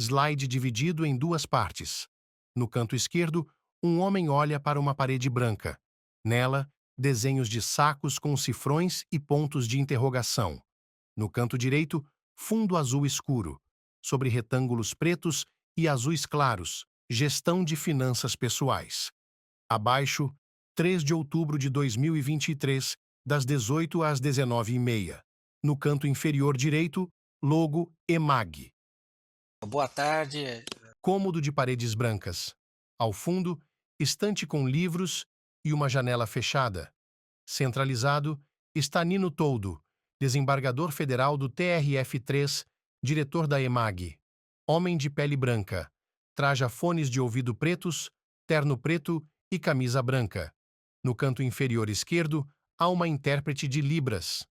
slide dividido em duas partes. No canto esquerdo, um homem olha para uma parede branca. Nela, desenhos de sacos com cifrões e pontos de interrogação. No canto direito, fundo azul escuro. Sobre retângulos pretos e azuis claros, gestão de finanças pessoais. Abaixo, 3 de outubro de 2023, das 18 às 19h30. No canto inferior direito, logo EMAG. Boa tarde. Cômodo de paredes brancas. Ao fundo, estante com livros e uma janela fechada. Centralizado, está Nino Toldo, desembargador federal do TRF3, diretor da EMAG. Homem de pele branca. Traja fones de ouvido pretos, terno preto e camisa branca. No canto inferior esquerdo, há uma intérprete de Libras.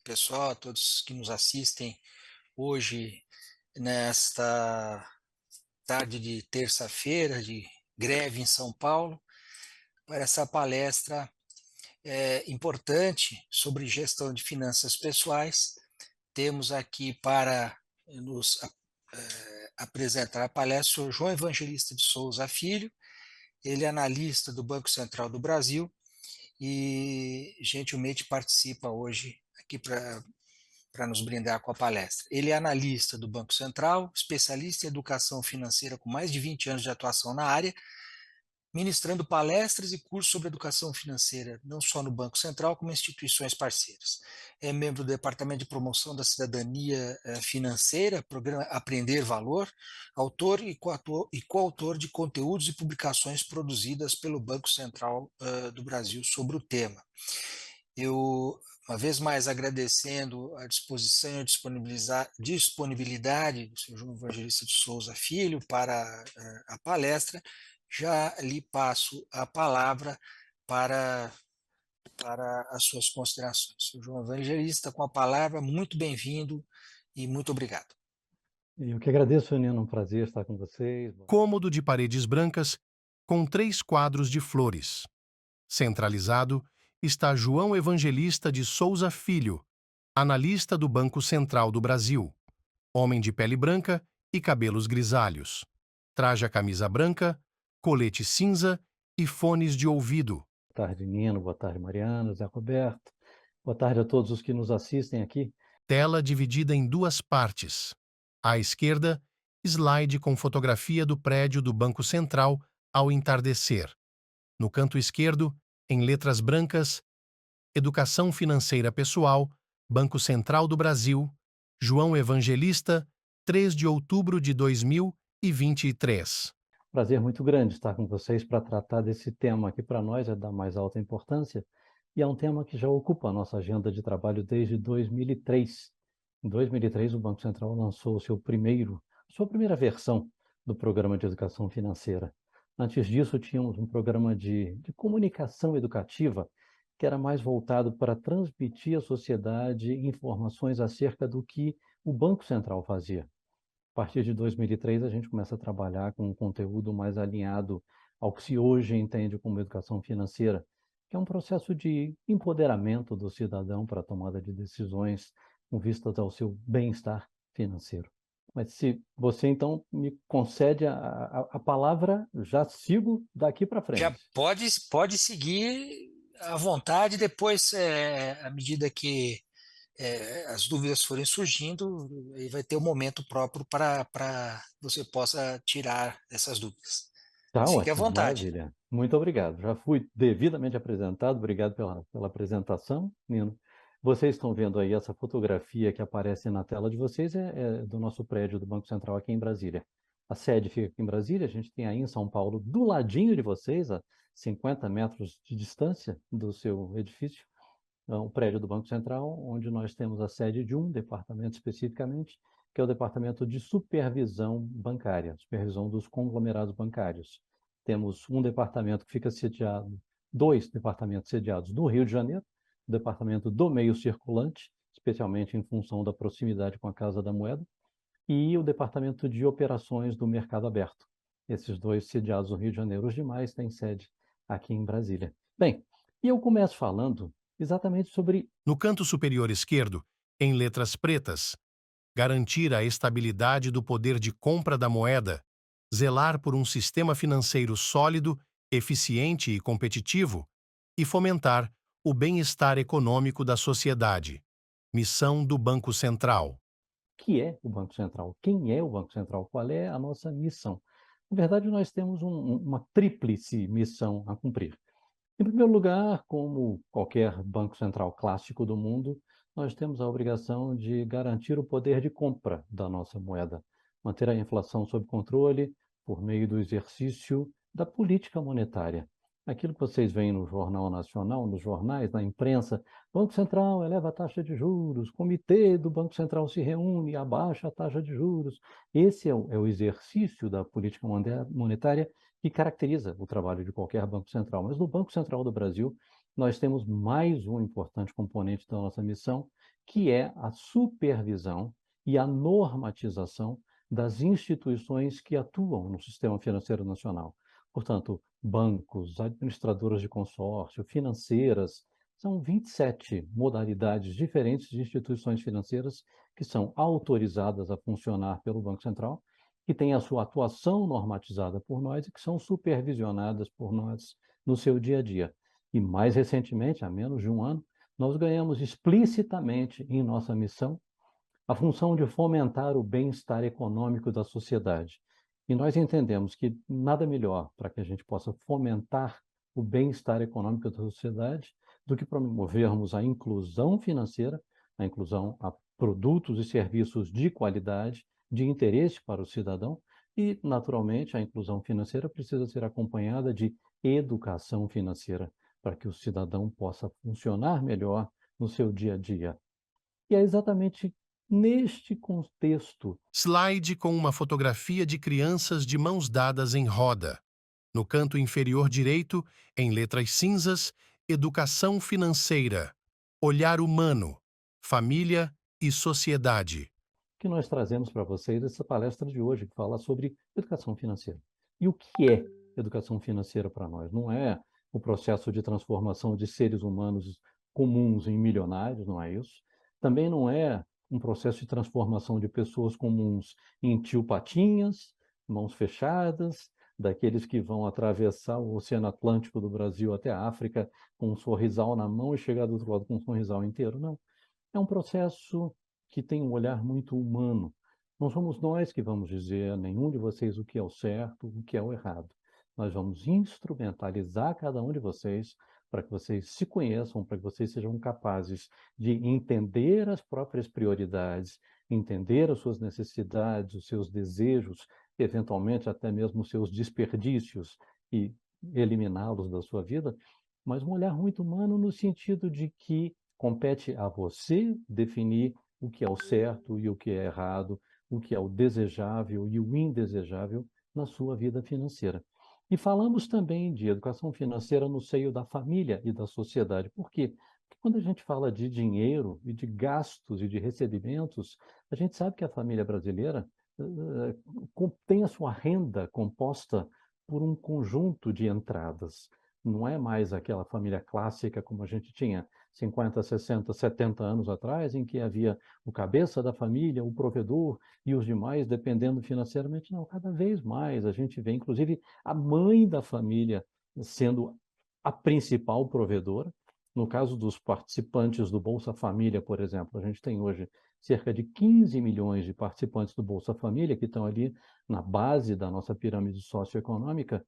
Pessoal, a todos que nos assistem hoje, nesta tarde de terça-feira, de greve em São Paulo, para essa palestra importante sobre gestão de finanças pessoais. Temos aqui para nos apresentar a palestra o João Evangelista de Souza Filho. Ele é analista do Banco Central do Brasil e gentilmente participa hoje aqui para nos brindar com a palestra. Ele é analista do Banco Central, especialista em educação financeira com mais de 20 anos de atuação na área, ministrando palestras e cursos sobre educação financeira, não só no Banco Central, como em instituições parceiras. É membro do Departamento de Promoção da Cidadania Financeira, programa Aprender Valor, autor e coautor de conteúdos e publicações produzidas pelo Banco Central do Brasil sobre o tema. Eu, uma vez mais, agradecendo a disposição e disponibilidade do senhor João Evangelista de Souza Filho para a palestra, já lhe passo a palavra para, para as suas considerações. Senhor João Evangelista, com a palavra, muito bem-vindo e muito obrigado. Eu que agradeço, Nino, um prazer estar com vocês. Cômodo de paredes brancas, com 3 quadros de flores. Centralizado está João Evangelista de Souza Filho, analista do Banco Central do Brasil. Homem de pele branca e cabelos grisalhos. Traja camisa branca, colete cinza e fones de ouvido. Boa tarde, Nino. Boa tarde, Mariana, Zé Roberto. Boa tarde a todos os que nos assistem aqui. Tela dividida em duas partes. À esquerda, slide com fotografia do prédio do Banco Central ao entardecer. No canto esquerdo, em letras brancas, Educação Financeira Pessoal, Banco Central do Brasil, João Evangelista, 3 de outubro de 2023. Prazer muito grande estar com vocês para tratar desse tema que para nós é da mais alta importância e é um tema que já ocupa a nossa agenda de trabalho desde 2003. Em 2003, o Banco Central lançou sua primeira versão do Programa de Educação Financeira. Antes disso, tínhamos um programa de comunicação educativa que era mais voltado para transmitir à sociedade informações acerca do que o Banco Central fazia. A partir de 2003, a gente começa a trabalhar com um conteúdo mais alinhado ao que se hoje entende como educação financeira, que é um processo de empoderamento do cidadão para a tomada de decisões com vistas ao seu bem-estar financeiro. Mas se você, então, me concede a palavra, já sigo daqui para Já frente. pode seguir à vontade, depois, à medida que as dúvidas forem surgindo, aí vai ter um momento próprio para você possa tirar essas dúvidas. Tá Mas fique à ótimo, vontade. maravilha. Muito obrigado. Já fui devidamente apresentado. Obrigado pela apresentação, Nino. Vocês estão vendo aí essa fotografia que aparece na tela de vocês, é do nosso prédio do Banco Central aqui em Brasília. A sede fica aqui em Brasília, a gente tem aí em São Paulo, do ladinho de vocês, a 50 metros de distância do seu edifício, o prédio do Banco Central, onde nós temos a sede de um departamento especificamente, que é o Departamento de Supervisão Bancária, supervisão dos conglomerados bancários. Temos um departamento que fica sediado, dois departamentos sediados no Rio de Janeiro, o Departamento do Meio Circulante, especialmente em função da proximidade com a Casa da Moeda, e o Departamento de Operações do Mercado Aberto. Esses dois sediados no Rio de Janeiro, os demais têm sede aqui em Brasília. Bem, e eu começo falando exatamente sobre... No canto superior esquerdo, em letras pretas, garantir a estabilidade do poder de compra da moeda, zelar por um sistema financeiro sólido, eficiente e competitivo e fomentar o bem-estar econômico da sociedade. Missão do Banco Central. O que é o Banco Central? Quem é o Banco Central? Qual é a nossa missão? Na verdade, nós temos uma tríplice missão a cumprir. Em primeiro lugar, como qualquer banco central clássico do mundo, nós temos a obrigação de garantir o poder de compra da nossa moeda, manter a inflação sob controle por meio do exercício da política monetária. Aquilo que vocês veem no Jornal Nacional, nos jornais, na imprensa, Banco Central eleva a taxa de juros, Comitê do Banco Central se reúne e abaixa a taxa de juros. Esse é o exercício da política monetária que caracteriza o trabalho de qualquer Banco Central. Mas no Banco Central do Brasil, nós temos mais um importante componente da nossa missão, que é a supervisão e a normatização das instituições que atuam no sistema financeiro nacional. Portanto, bancos, administradoras de consórcio, financeiras, são 27 modalidades diferentes de instituições financeiras que são autorizadas a funcionar pelo Banco Central, que têm a sua atuação normatizada por nós e que são supervisionadas por nós no seu dia a dia. E mais recentemente, há menos de um ano, nós ganhamos explicitamente em nossa missão a função de fomentar o bem-estar econômico da sociedade. E nós entendemos que nada melhor para que a gente possa fomentar o bem-estar econômico da sociedade do que promovermos a inclusão financeira, a inclusão a produtos e serviços de qualidade, de interesse para o cidadão, e, naturalmente, a inclusão financeira precisa ser acompanhada de educação financeira, para que o cidadão possa funcionar melhor no seu dia a dia. E é exatamente neste contexto. Slide com uma fotografia de crianças de mãos dadas em roda. No canto inferior direito, em letras cinzas, educação financeira, olhar humano, família e sociedade. Que nós trazemos para vocês essa palestra de hoje, que fala sobre educação financeira. E o que é educação financeira para nós? Não é o processo de transformação de seres humanos comuns em milionários, não é isso. Também não é um processo de transformação de pessoas comuns em tio Patinhas, mãos fechadas, daqueles que vão atravessar o Oceano Atlântico do Brasil até a África com um sorrisal na mão e chegar do outro lado com um sorrisal inteiro. Não. É um processo que tem um olhar muito humano. Não somos nós que vamos dizer a nenhum de vocês o que é o certo, o que é o errado. Nós vamos instrumentalizar cada um de vocês para que vocês se conheçam, para que vocês sejam capazes de entender as próprias prioridades, entender as suas necessidades, os seus desejos, eventualmente até mesmo os seus desperdícios e eliminá-los da sua vida, mas um olhar muito humano no sentido de que compete a você definir o que é o certo e o que é errado, o que é o desejável e o indesejável na sua vida financeira. E falamos também de educação financeira no seio da família e da sociedade. Por quê? Porque quando a gente fala de dinheiro e de gastos e de recebimentos, a gente sabe que a família brasileira tem a sua renda composta por um conjunto de entradas. Não é mais aquela família clássica como a gente tinha 50, 60, 70 anos atrás, em que havia o cabeça da família, o provedor e os demais dependendo financeiramente. Não, cada vez mais a gente vê, inclusive, a mãe da família sendo a principal provedora. No caso dos participantes do Bolsa Família, por exemplo, a gente tem hoje cerca de 15 milhões de participantes do Bolsa Família que estão ali na base da nossa pirâmide socioeconômica,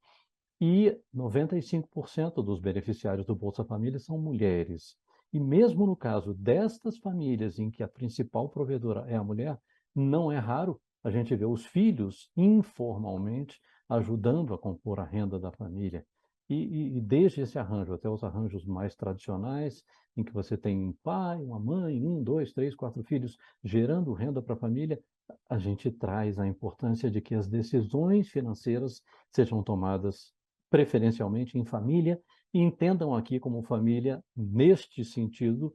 e 95% dos beneficiários do Bolsa Família são mulheres. E mesmo no caso destas famílias em que a principal provedora é a mulher, não é raro a gente ver os filhos informalmente ajudando a compor a renda da família. E desde esse arranjo até os arranjos mais tradicionais, em que você tem um pai, uma mãe, 1, 2, 3, 4 filhos gerando renda para a família, a gente traz a importância de que as decisões financeiras sejam tomadas preferencialmente em família, e entendam aqui como família, neste sentido,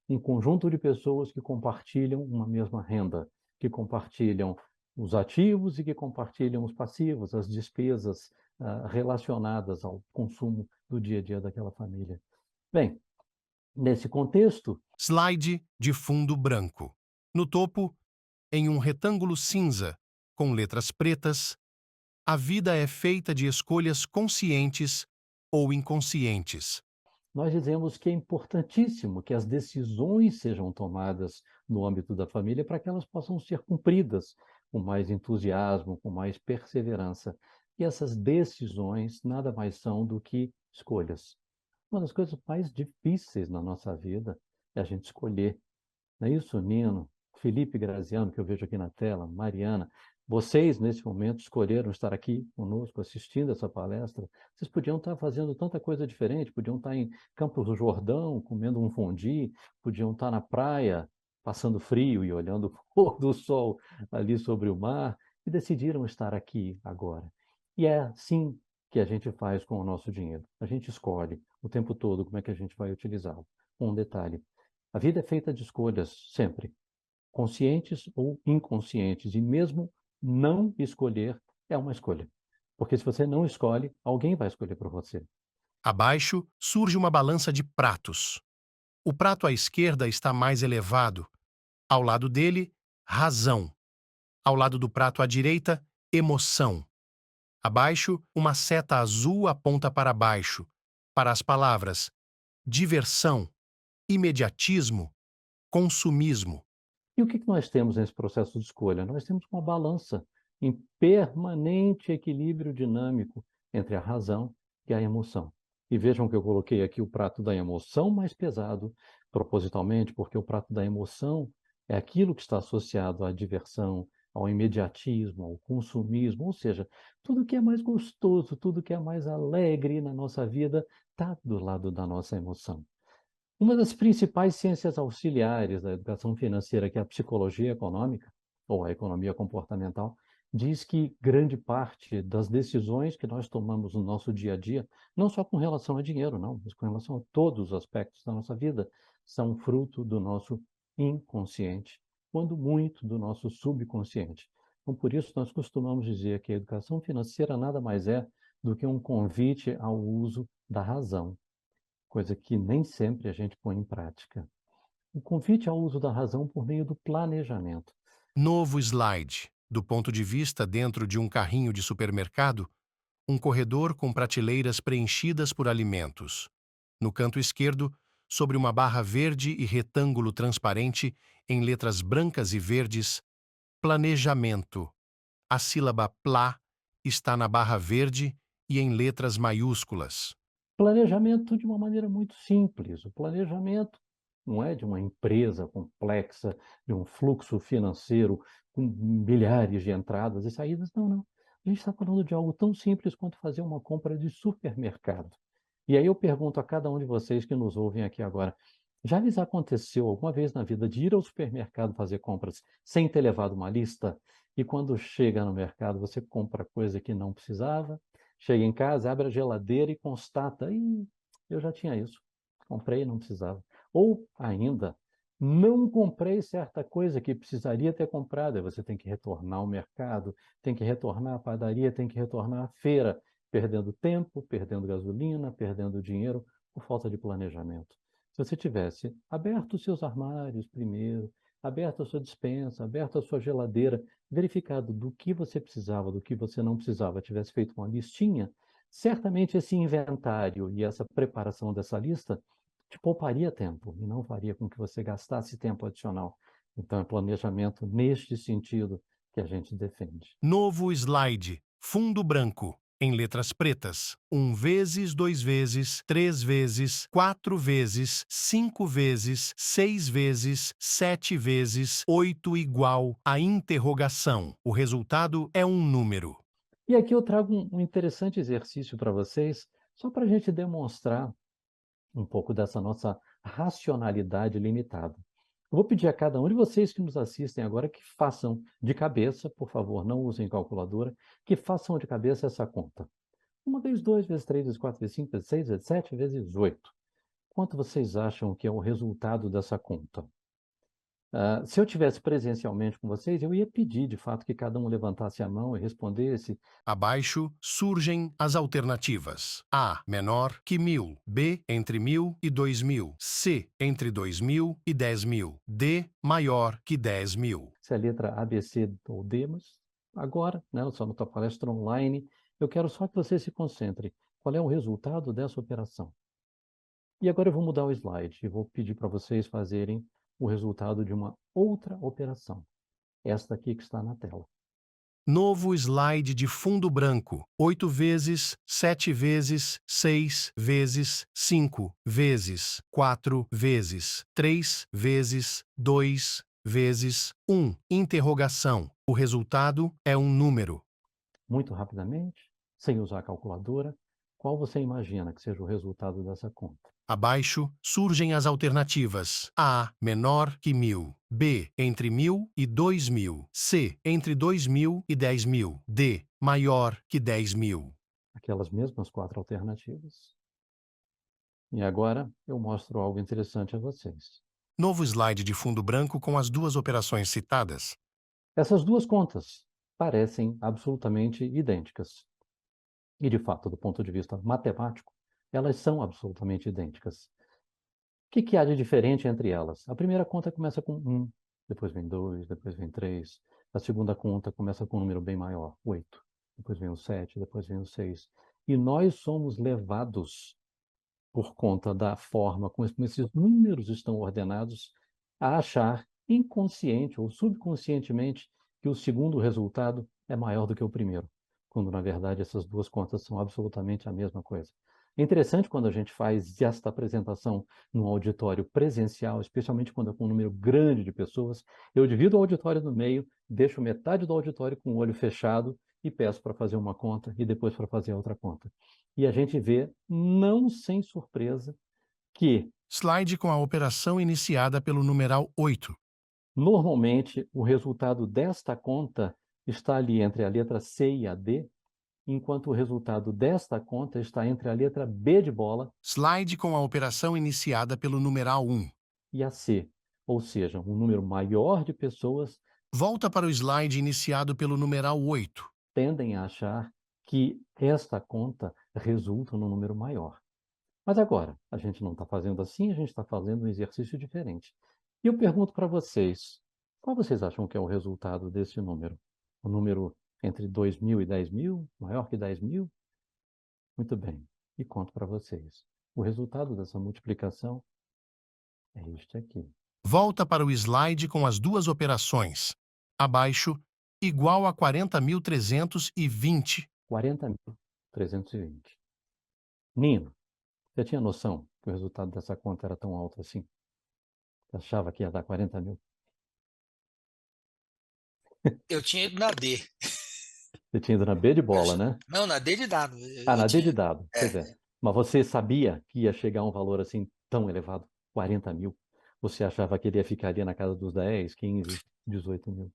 um conjunto de pessoas que compartilham uma mesma renda, que compartilham os ativos e que compartilham os passivos, as despesas relacionadas ao consumo do dia a dia daquela família. Bem, nesse contexto... Slide de fundo branco. No topo, Em um retângulo cinza, com letras pretas, a vida é feita de escolhas conscientes ou inconscientes. Nós dizemos que é importantíssimo que as decisões sejam tomadas no âmbito da família para que elas possam ser cumpridas com mais entusiasmo, com mais perseverança. E essas decisões nada mais são do que escolhas. Uma das coisas mais difíceis na nossa vida é a gente escolher. Não é isso, Nino? Felipe Graziano, que eu vejo aqui na tela, Mariana, vocês, nesse momento, escolheram estar aqui conosco, assistindo essa palestra. Vocês podiam estar fazendo tanta coisa diferente, podiam estar em Campos do Jordão, comendo um fondue, podiam estar na praia, passando frio e olhando o pôr do sol ali sobre o mar, e decidiram estar aqui agora. E é assim que a gente faz com o nosso dinheiro. A gente escolhe o tempo todo como é que a gente vai utilizá-lo. Um detalhe: a vida é feita de escolhas, sempre, conscientes ou inconscientes, e mesmo não escolher é uma escolha. Porque se você não escolhe, alguém vai escolher por você. Abaixo surge uma balança de pratos. O prato à esquerda está mais elevado. Ao lado dele, razão. Ao lado do prato à direita, emoção. Abaixo, uma seta azul aponta para baixo, para as palavras diversão, imediatismo, consumismo. E o que nós temos nesse processo de escolha? Nós temos uma balança em permanente equilíbrio dinâmico entre a razão e a emoção. E vejam que eu coloquei aqui o prato da emoção mais pesado, propositalmente, porque o prato da emoção é aquilo que está associado à diversão, ao imediatismo, ao consumismo, ou seja, tudo que é mais gostoso, tudo que é mais alegre na nossa vida está do lado da nossa emoção. Uma das principais ciências auxiliares da educação financeira, que é a psicologia econômica, ou a economia comportamental, diz que grande parte das decisões que nós tomamos no nosso dia a dia, não só com relação a dinheiro, não, mas com relação a todos os aspectos da nossa vida, são fruto do nosso inconsciente, quando muito do nosso subconsciente. Então, por isso, nós costumamos dizer que a educação financeira nada mais é do que um convite ao uso da razão, coisa que nem sempre a gente põe em prática. O convite ao uso da razão por meio do planejamento. Novo slide. Do ponto de vista dentro de um carrinho de supermercado, um corredor com prateleiras preenchidas por alimentos. No canto esquerdo, sobre uma barra verde e retângulo transparente, em letras brancas e verdes, planejamento. A sílaba PLA está na barra verde e em letras maiúsculas. Planejamento de uma maneira muito simples. O planejamento não é de uma empresa complexa, de um fluxo financeiro com milhares de entradas e saídas. Não, não. A gente está falando de algo tão simples quanto fazer uma compra de supermercado. E aí eu pergunto a cada um de vocês que nos ouvem aqui agora: já lhes aconteceu alguma vez na vida de ir ao supermercado fazer compras sem ter levado uma lista? E quando chega no mercado, você compra coisa que não precisava? Chega em casa, abre a geladeira e constata: Ih, eu já tinha isso, comprei e não precisava. Ou ainda, não comprei certa coisa que precisaria ter comprado. Aí você tem que retornar ao mercado, tem que retornar à padaria, tem que retornar à feira, perdendo tempo, perdendo gasolina, perdendo dinheiro por falta de planejamento. Se você tivesse aberto os seus armários primeiro, aberto a sua despensa, aberto a sua geladeira, verificado do que você precisava, do que você não precisava, tivesse feito uma listinha, certamente esse inventário e essa preparação dessa lista te pouparia tempo e não faria com que você gastasse tempo adicional. Então, é planejamento neste sentido que a gente defende. Novo slide. Fundo branco. Em letras pretas. 1 vezes, 2 vezes, 3 vezes, 4 vezes, 5 vezes, 6 vezes, 7 vezes, 8 igual a interrogação. O resultado é um número. E aqui eu trago um interessante exercício para vocês, só para a gente demonstrar um pouco dessa nossa racionalidade limitada. Eu vou pedir a cada um de vocês que nos assistem agora que façam de cabeça, por favor, não usem calculadora, que façam de cabeça essa conta. 1 vezes 2 vezes 3 vezes 4 vezes 5 vezes 6 vezes 7 vezes 8. Quanto vocês acham que é o resultado dessa conta? Se eu tivesse presencialmente com vocês, eu ia pedir, de fato, que cada um levantasse a mão e respondesse. Abaixo surgem as alternativas. A, menor que 1.000. B, entre 1.000 e 2.000. C, entre 2.000 e 10.000. D, maior que 10.000. Se é a letra A, B, C ou D, mas agora, né, só na tua palestra online, eu quero só que você se concentre. Qual é o resultado dessa operação? E agora eu vou mudar o slide e vou pedir para vocês fazerem o resultado de uma outra operação. Esta aqui que está na tela. Novo slide de fundo branco. 8 vezes, 7 vezes, 6 vezes, 5 vezes, 4 vezes, 3 vezes, 2 vezes, 1. Interrogação. O resultado é um número. Muito rapidamente, sem usar a calculadora, qual você imagina que seja o resultado dessa conta? Abaixo surgem as alternativas. A, menor que 1.000. B, entre 1.000 e 2.000. C, entre 2.000 e 10.000. D, maior que 10.000. Aquelas mesmas 4 alternativas. E agora eu mostro algo interessante a vocês. Novo slide de fundo branco com as duas operações citadas. Essas duas contas parecem absolutamente idênticas. E, de fato, do ponto de vista matemático, elas são absolutamente idênticas. O que há de diferente entre elas? A primeira conta começa com 1, depois vem 2, depois vem 3. A segunda conta começa com um número bem maior, 8. Depois vem o 7, depois vem o 6. E nós somos levados, por conta da forma como esses números estão ordenados, a achar inconsciente ou subconscientemente que o segundo resultado é maior do que o primeiro, quando, na verdade, essas duas contas são absolutamente a mesma coisa. É interessante quando a gente faz esta apresentação num auditório presencial, especialmente quando é com um número grande de pessoas, eu divido o auditório no meio, deixo metade do auditório com o olho fechado e peço para fazer uma conta e depois para fazer outra conta. E a gente vê, não sem surpresa, que Slide com a operação iniciada pelo numeral 8. normalmente o resultado desta conta está ali entre a letra C e a D, enquanto o resultado desta conta está entre a letra B de bola Slide com a operação iniciada pelo numeral 1. e a C, ou seja, um número maior de pessoas Volta para o slide iniciado pelo numeral 8. tendem a achar que esta conta resulta num número maior. Mas agora, a gente não está fazendo assim, a gente está fazendo um exercício diferente. E eu pergunto para vocês, qual vocês acham que é o resultado desse número? O número entre 2.000 e 10.000? Maior que 10.000? Muito bem. E conto para vocês. O resultado dessa multiplicação é este aqui. Volta para o slide com as duas operações. Abaixo, igual a 40.320. 40.320. Nino, você tinha noção que o resultado dessa conta era tão alto assim? Você achava que ia dar 40.000? Eu tinha ido na D. Você tinha ido na B de bola, né? Não, na D de dado. Na D de dado, pois é. É, Mas você sabia que ia chegar a um valor assim tão elevado? 40.000? Você achava que ele ia ficar ali na casa dos 10, 15, 18.000?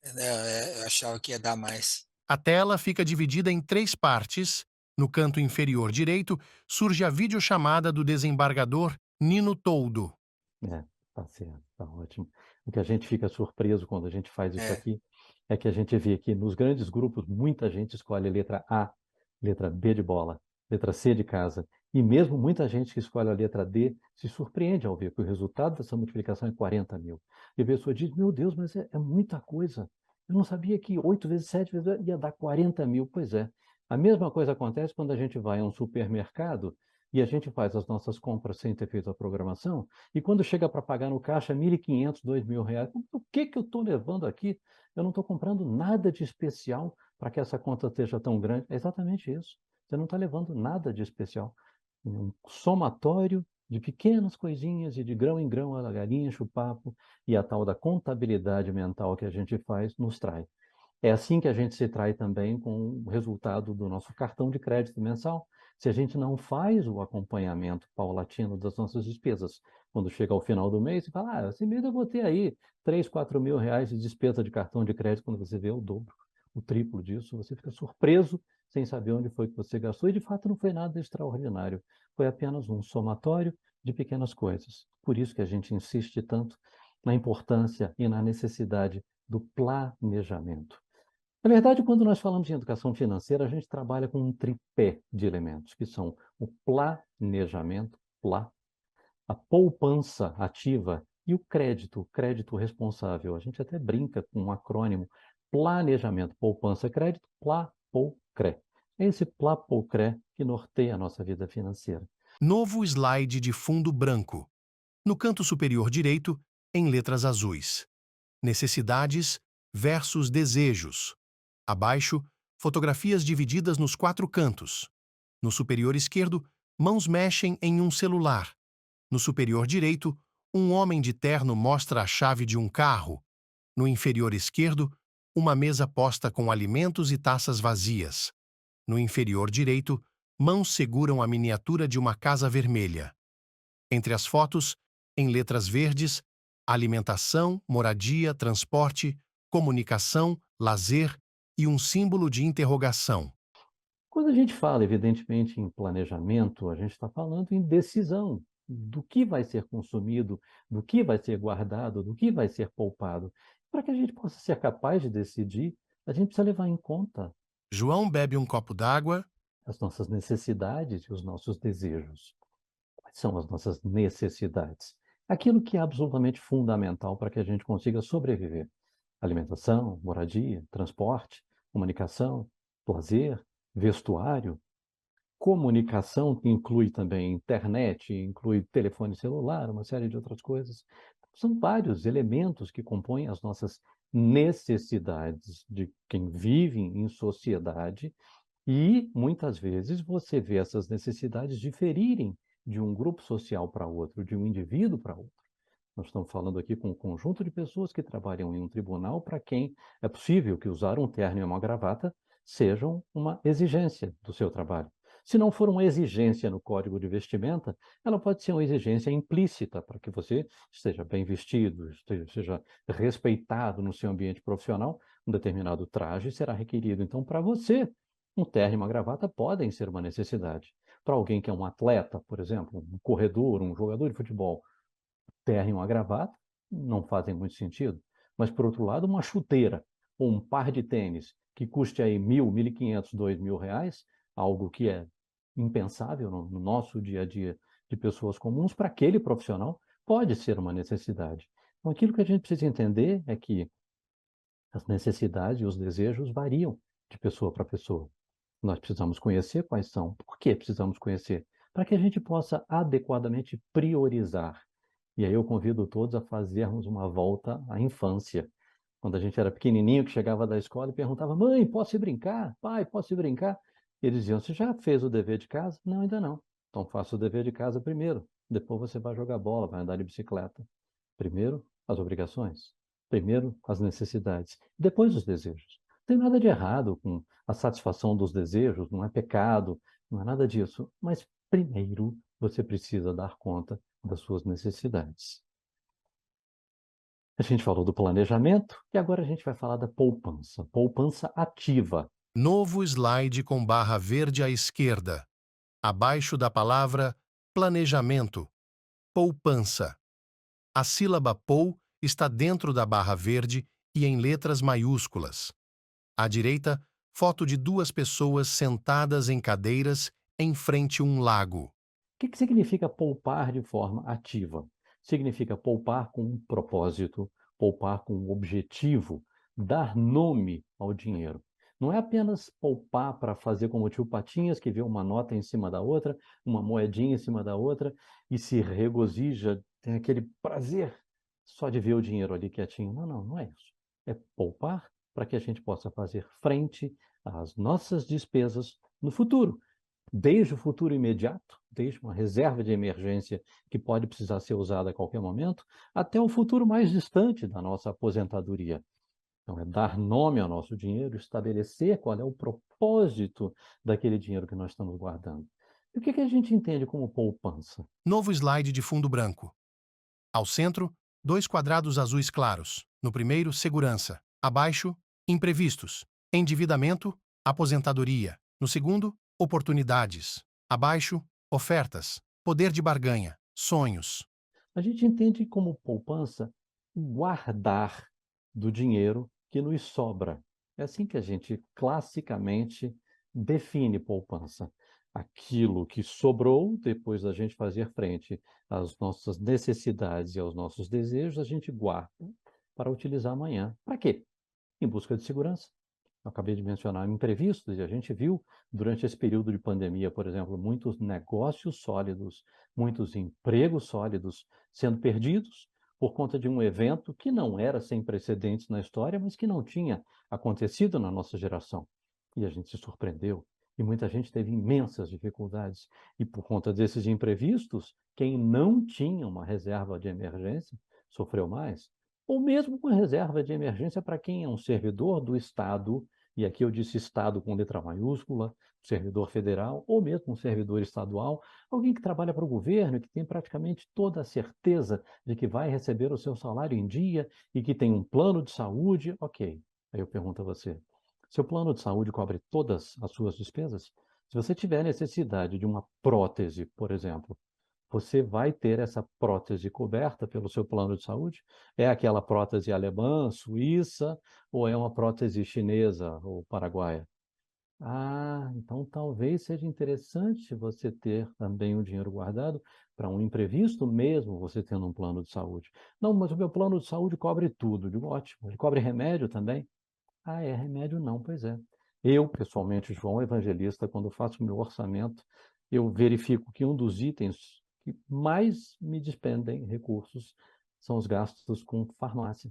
eu achava que ia dar mais. A tela fica dividida em 3 partes. No canto inferior direito, surge a videochamada do desembargador Nino Toldo. Tá certo, tá ótimo. O que a gente fica surpreso quando a gente faz isso É, aqui é que a gente vê que nos grandes grupos muita gente escolhe a letra A, letra B de bola, letra C de casa, e mesmo muita gente que escolhe a letra D se surpreende ao ver que o resultado dessa multiplicação é 40.000. E a pessoa diz, meu Deus, mas é muita coisa. Eu não sabia que 8 vezes 7 vezes ia dar 40.000. Pois é. A mesma coisa acontece quando a gente vai a um supermercado e a gente faz as nossas compras sem ter feito a programação, e quando chega para pagar no caixa, 1.500, 2.000 reais. O que eu estou levando aqui? Eu não estou comprando nada de especial para que essa conta esteja tão grande. É exatamente isso. Você não está levando nada de especial. Um somatório de pequenas coisinhas e de grão em grão a galinha enche o papo, e a tal da contabilidade mental que a gente faz nos trai. É assim que a gente se trai também com o resultado do nosso cartão de crédito mensal. Se a gente não faz o acompanhamento paulatino das nossas despesas, quando chega ao final do mês, você fala, esse mês eu vou ter aí 3, 4 mil reais de despesa de cartão de crédito, quando você vê o dobro, o triplo disso, você fica surpreso sem saber onde foi que você gastou, e de fato não foi nada extraordinário, foi apenas um somatório de pequenas coisas. Por isso que a gente insiste tanto na importância e na necessidade do planejamento. Na verdade, quando nós falamos em educação financeira, a gente trabalha com um tripé de elementos, que são o planejamento, a poupança ativa e o crédito responsável. A gente até brinca com um acrônimo: planejamento, poupança, crédito, PLAPOCRE. É esse PLAPOCRE que norteia a nossa vida financeira. Novo slide de fundo branco. No canto superior direito, em letras azuis. Necessidades versus desejos. Abaixo, fotografias divididas nos 4 cantos. No superior esquerdo, mãos mexem em um celular. No superior direito, um homem de terno mostra a chave de um carro. No inferior esquerdo, uma mesa posta com alimentos e taças vazias. No inferior direito, mãos seguram a miniatura de uma casa vermelha. Entre as fotos, em letras verdes, alimentação, moradia, transporte, comunicação, lazer e um símbolo de interrogação. Quando a gente fala, evidentemente, em planejamento, a gente está falando em decisão do que vai ser consumido, do que vai ser guardado, do que vai ser poupado. Para que a gente possa ser capaz de decidir, a gente precisa levar em conta João bebe um copo d'água. as nossas necessidades e os nossos desejos. Quais são as nossas necessidades? Aquilo que é absolutamente fundamental para que a gente consiga sobreviver. Alimentação, moradia, transporte, comunicação, lazer, vestuário, comunicação, que inclui também internet, inclui telefone celular, uma série de outras coisas. São vários elementos que compõem as nossas necessidades de quem vive em sociedade e, muitas vezes, você vê essas necessidades diferirem de um grupo social para outro, de um indivíduo para outro. Nós estamos falando aqui com um conjunto de pessoas que trabalham em um tribunal para quem é possível que usar um terno e uma gravata sejam uma exigência do seu trabalho. Se não for uma exigência no código de vestimenta, ela pode ser uma exigência implícita para que você esteja bem vestido, seja respeitado no seu ambiente profissional. Um determinado traje será requerido. Então, para você, um terno e uma gravata podem ser uma necessidade. Para alguém que é um atleta, por exemplo, um corredor, um jogador de futebol, terno e uma gravata não fazem muito sentido. Mas, por outro lado, uma chuteira ou um par de tênis que custe aí R$ 1.000, R$ 1.500, R$ 2.000, algo que é impensável no nosso dia a dia de pessoas comuns, para aquele profissional pode ser uma necessidade. Então, aquilo que a gente precisa entender é que as necessidades e os desejos variam de pessoa para pessoa. Nós precisamos conhecer quais são. Por que precisamos conhecer? Para que a gente possa adequadamente priorizar. E aí eu convido todos a fazermos uma volta à infância. Quando a gente era pequenininho, que chegava da escola e perguntava: mãe, posso ir brincar? Pai, posso ir brincar? E eles diziam: você já fez o dever de casa? Não, ainda não. Então faça o dever de casa primeiro. Depois você vai jogar bola, vai andar de bicicleta. Primeiro, as obrigações. Primeiro, as necessidades. Depois, os desejos. Não tem nada de errado com a satisfação dos desejos, não é pecado, não é nada disso. Mas primeiro você precisa dar conta das suas necessidades. A gente falou do planejamento e agora a gente vai falar da poupança. Poupança ativa. Novo slide com barra verde à esquerda. Abaixo da palavra planejamento. Poupança. A sílaba POU está dentro da barra verde e em letras maiúsculas. À direita, foto de 2 pessoas sentadas em cadeiras em frente a um lago. O que significa poupar de forma ativa? Significa poupar com um propósito, poupar com um objetivo, dar nome ao dinheiro. Não é apenas poupar para fazer como o tio Patinhas, que vê uma nota em cima da outra, uma moedinha em cima da outra, e se regozija, tem aquele prazer só de ver o dinheiro ali quietinho. Não, não, não é isso. É poupar para que a gente possa fazer frente às nossas despesas no futuro. Desde o futuro imediato, desde uma reserva de emergência que pode precisar ser usada a qualquer momento, até o futuro mais distante da nossa aposentadoria. Então, é dar nome ao nosso dinheiro, estabelecer qual é o propósito daquele dinheiro que nós estamos guardando. E o que a gente entende como poupança? Novo slide de fundo branco. Ao centro, 2 quadrados azuis claros. No primeiro, segurança. Abaixo, imprevistos. Endividamento, aposentadoria. No segundo, oportunidades. Abaixo, ofertas. Poder de barganha. Sonhos. A gente entende como poupança guardar do dinheiro que nos sobra. É assim que a gente classicamente define poupança. Aquilo que sobrou depois da gente fazer frente às nossas necessidades e aos nossos desejos, a gente guarda para utilizar amanhã. Para quê? Em busca de segurança. Eu acabei de mencionar imprevistos, e a gente viu durante esse período de pandemia, por exemplo, muitos negócios sólidos, muitos empregos sólidos sendo perdidos por conta de um evento que não era sem precedentes na história, mas que não tinha acontecido na nossa geração. E a gente se surpreendeu, e muita gente teve imensas dificuldades. E por conta desses imprevistos, quem não tinha uma reserva de emergência sofreu mais. Ou mesmo com reserva de emergência para quem é um servidor do Estado, e aqui eu disse Estado com letra maiúscula, servidor federal, ou mesmo um servidor estadual, alguém que trabalha para o governo e que tem praticamente toda a certeza de que vai receber o seu salário em dia e que tem um plano de saúde, ok. Aí eu pergunto a você, seu plano de saúde cobre todas as suas despesas? Se você tiver necessidade de uma prótese, por exemplo, você vai ter essa prótese coberta pelo seu plano de saúde? É aquela prótese alemã, suíça, ou é uma prótese chinesa ou paraguaia? Ah, então talvez seja interessante você ter também um dinheiro guardado para um imprevisto, mesmo você tendo um plano de saúde. Não, mas o meu plano de saúde cobre tudo. Digo, ótimo. Ele cobre remédio também? Ah, é remédio não, pois é. Eu, pessoalmente, João Evangelista, quando faço o meu orçamento, eu verifico que um dos itens que mais me despendem recursos são os gastos com farmácia.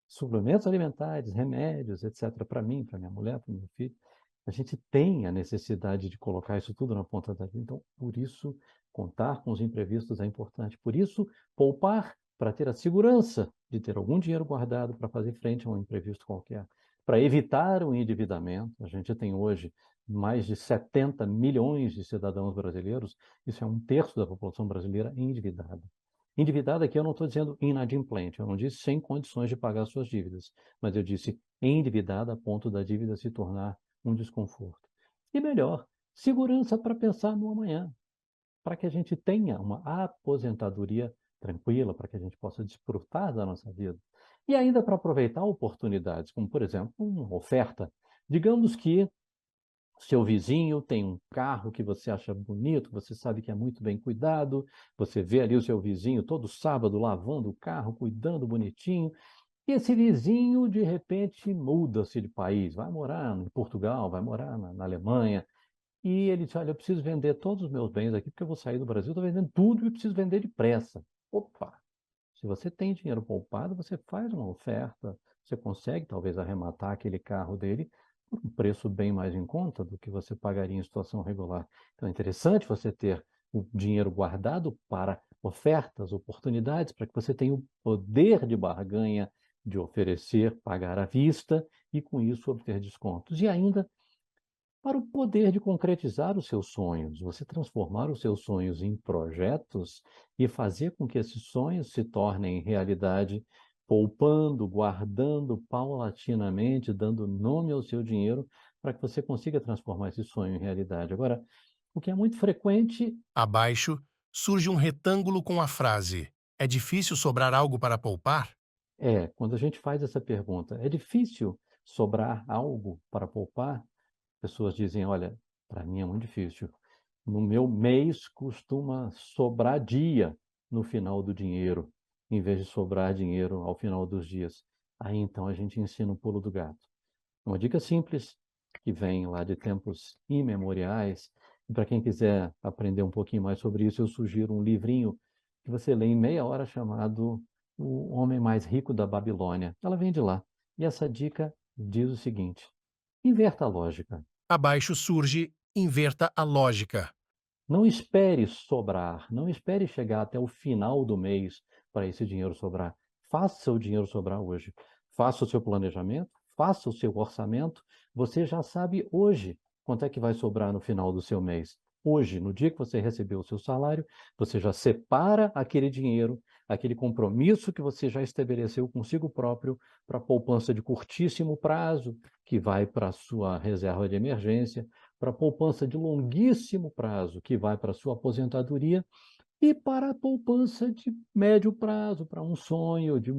Suplementos alimentares, remédios, etc. Para mim, para minha mulher, para meu filho. A gente tem a necessidade de colocar isso tudo na ponta da linha. Então, por isso, contar com os imprevistos é importante. Por isso, poupar para ter a segurança de ter algum dinheiro guardado para fazer frente a um imprevisto qualquer. Para evitar o endividamento, a gente tem hoje mais de 70 milhões de cidadãos brasileiros, isso é um terço da população brasileira endividada. Endividada aqui eu não estou dizendo inadimplente, eu não disse sem condições de pagar suas dívidas, mas eu disse endividada a ponto da dívida se tornar um desconforto. E melhor, segurança para pensar no amanhã, para que a gente tenha uma aposentadoria tranquila, para que a gente possa desfrutar da nossa vida. E ainda para aproveitar oportunidades, como por exemplo, uma oferta. Digamos que seu vizinho tem um carro que você acha bonito, você sabe que é muito bem cuidado, você vê ali o seu vizinho todo sábado lavando o carro, cuidando bonitinho, e esse vizinho, de repente, muda-se de país, vai morar em Portugal, vai morar na Alemanha, e ele diz, olha, eu preciso vender todos os meus bens aqui, porque eu vou sair do Brasil, estou vendendo tudo e preciso vender depressa. Opa! Se você tem dinheiro poupado, você faz uma oferta, você consegue talvez arrematar aquele carro dele por um preço bem mais em conta do que você pagaria em situação regular. Então é interessante você ter o dinheiro guardado para ofertas, oportunidades, para que você tenha o poder de barganha de oferecer, pagar à vista e com isso obter descontos. E ainda para o poder de concretizar os seus sonhos, você transformar os seus sonhos em projetos e fazer com que esses sonhos se tornem realidade, poupando, guardando paulatinamente, dando nome ao seu dinheiro, para que você consiga transformar esse sonho em realidade. Agora, o que é muito frequente Abaixo, surge um retângulo com a frase: é difícil sobrar algo para poupar? é, quando a gente faz essa pergunta, é difícil sobrar algo para poupar? Pessoas dizem, olha, para mim é muito difícil. No meu mês costuma sobrar dia no final do dinheiro, em vez de sobrar dinheiro ao final dos dias. Aí então a gente ensina o pulo do gato. Uma dica simples, que vem lá de tempos imemoriais, e para quem quiser aprender um pouquinho mais sobre isso, eu sugiro um livrinho que você lê em meia hora chamado O Homem Mais Rico da Babilônia. Ela vem de lá. E essa dica diz o seguinte: inverta a lógica. Abaixo surge inverta a lógica. Não espere sobrar, não espere chegar até o final do mês para esse dinheiro sobrar. Faça o dinheiro sobrar hoje. Faça o seu planejamento, faça o seu orçamento. Você já sabe hoje quanto é que vai sobrar no final do seu mês. Hoje, no dia que você recebeu o seu salário, você já separa aquele dinheiro, aquele compromisso que você já estabeleceu consigo próprio para poupança de curtíssimo prazo, que vai para a sua reserva de emergência, para a poupança de longuíssimo prazo, que vai para a sua aposentadoria, e para a poupança de médio prazo, para um sonho, de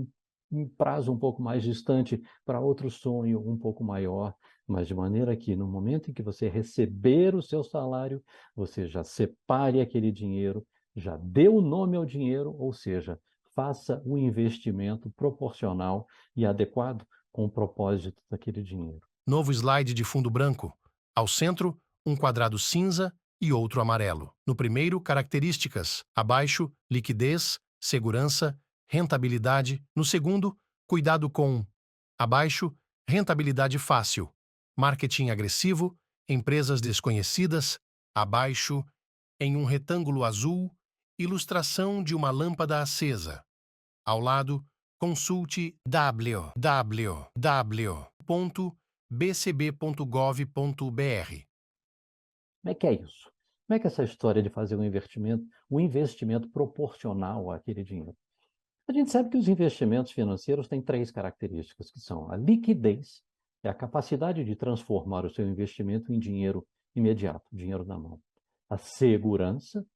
um prazo um pouco mais distante para outro sonho um pouco maior, mas de maneira que no momento em que você receber o seu salário, você já separe aquele dinheiro, já dê o nome ao dinheiro, ou seja, faça o investimento proporcional e adequado com o propósito daquele dinheiro. Novo slide de fundo branco. Ao centro, um quadrado cinza e outro amarelo. No primeiro, características. Abaixo, liquidez, segurança, rentabilidade. No segundo, cuidado com. Abaixo, rentabilidade fácil. Marketing agressivo, empresas desconhecidas. Abaixo, em um retângulo azul, ilustração de uma lâmpada acesa. Ao lado, consulte www.bcb.gov.br. Como é que é isso? Como é que é essa história de fazer um investimento proporcional àquele dinheiro? A gente sabe que os investimentos financeiros têm três características, que são a liquidez, é a capacidade de transformar o seu investimento em dinheiro imediato, dinheiro na mão. A segurança,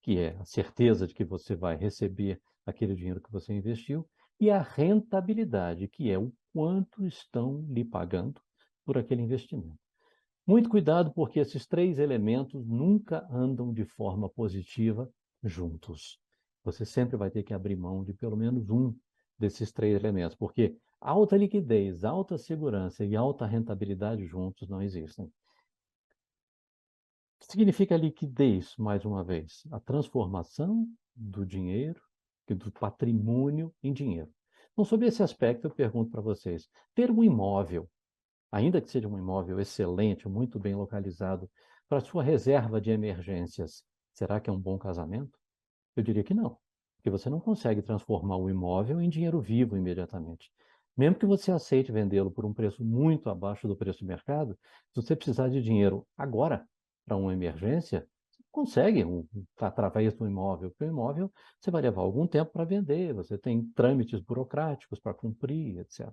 que é a certeza de que você vai receber aquele dinheiro que você investiu, e a rentabilidade, que é o quanto estão lhe pagando por aquele investimento. Muito cuidado, porque esses três elementos nunca andam de forma positiva juntos. Você sempre vai ter que abrir mão de pelo menos um desses três elementos, porque alta liquidez, alta segurança e alta rentabilidade juntos não existem. O que significa liquidez, mais uma vez? A transformação do dinheiro, do patrimônio, em dinheiro. Então, sobre esse aspecto, eu pergunto para vocês: ter um imóvel, ainda que seja um imóvel excelente, muito bem localizado, para sua reserva de emergências, será que é um bom casamento? Eu diria que não, porque você não consegue transformar o imóvel em dinheiro vivo imediatamente. Mesmo que você aceite vendê-lo por um preço muito abaixo do preço do mercado, se você precisar de dinheiro agora para uma emergência, você consegue através do imóvel, porque o imóvel você vai levar algum tempo para vender, você tem trâmites burocráticos para cumprir, etc.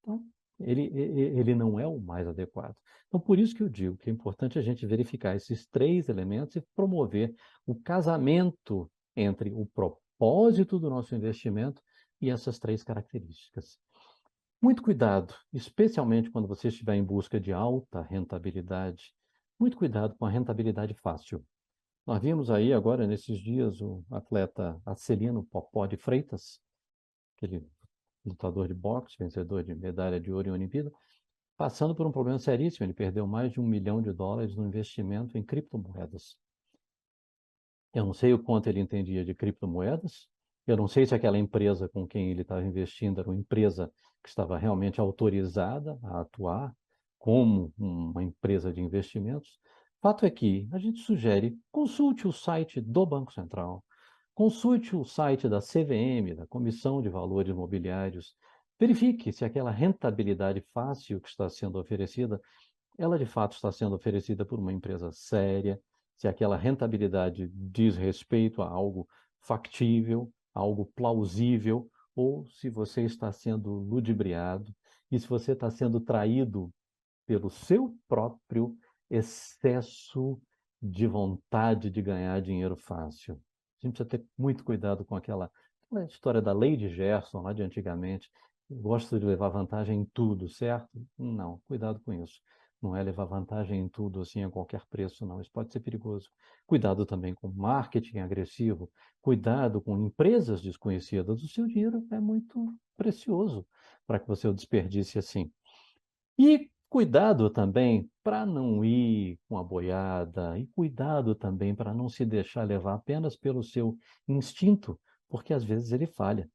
Então, ele não é o mais adequado. Então, por isso que eu digo que é importante a gente verificar esses três elementos e promover o casamento entre o propósito do nosso investimento e essas três características. Muito cuidado, especialmente quando você estiver em busca de alta rentabilidade. Muito cuidado com a rentabilidade fácil. Nós vimos aí agora, nesses dias, o atleta Acelino Popó de Freitas, aquele lutador de boxe, vencedor de medalha de ouro em Olimpíada, passando por um problema seríssimo. Ele perdeu mais de $1 milhão no investimento em criptomoedas. Eu não sei o quanto ele entendia de criptomoedas, eu não sei se aquela empresa com quem ele estava investindo era uma empresa que estava realmente autorizada a atuar como uma empresa de investimentos. Fato é que a gente sugere, consulte o site do Banco Central, consulte o site da CVM, da Comissão de Valores Imobiliários, verifique se aquela rentabilidade fácil que está sendo oferecida, ela de fato está sendo oferecida por uma empresa séria, se aquela rentabilidade diz respeito a algo factível, algo plausível, ou se você está sendo ludibriado e se você está sendo traído pelo seu próprio excesso de vontade de ganhar dinheiro fácil. A gente precisa ter muito cuidado com aquela história da lei de Gerson, lá de antigamente. Eu gosto de levar vantagem em tudo, certo? Não, cuidado com isso. Não é levar vantagem em tudo, assim, a qualquer preço, não. Isso pode ser perigoso. Cuidado também com marketing agressivo. Cuidado com empresas desconhecidas. O seu dinheiro é muito precioso para que você o desperdice assim. E cuidado também para não ir com a boiada, e cuidado também para não se deixar levar apenas pelo seu instinto, porque às vezes ele falha.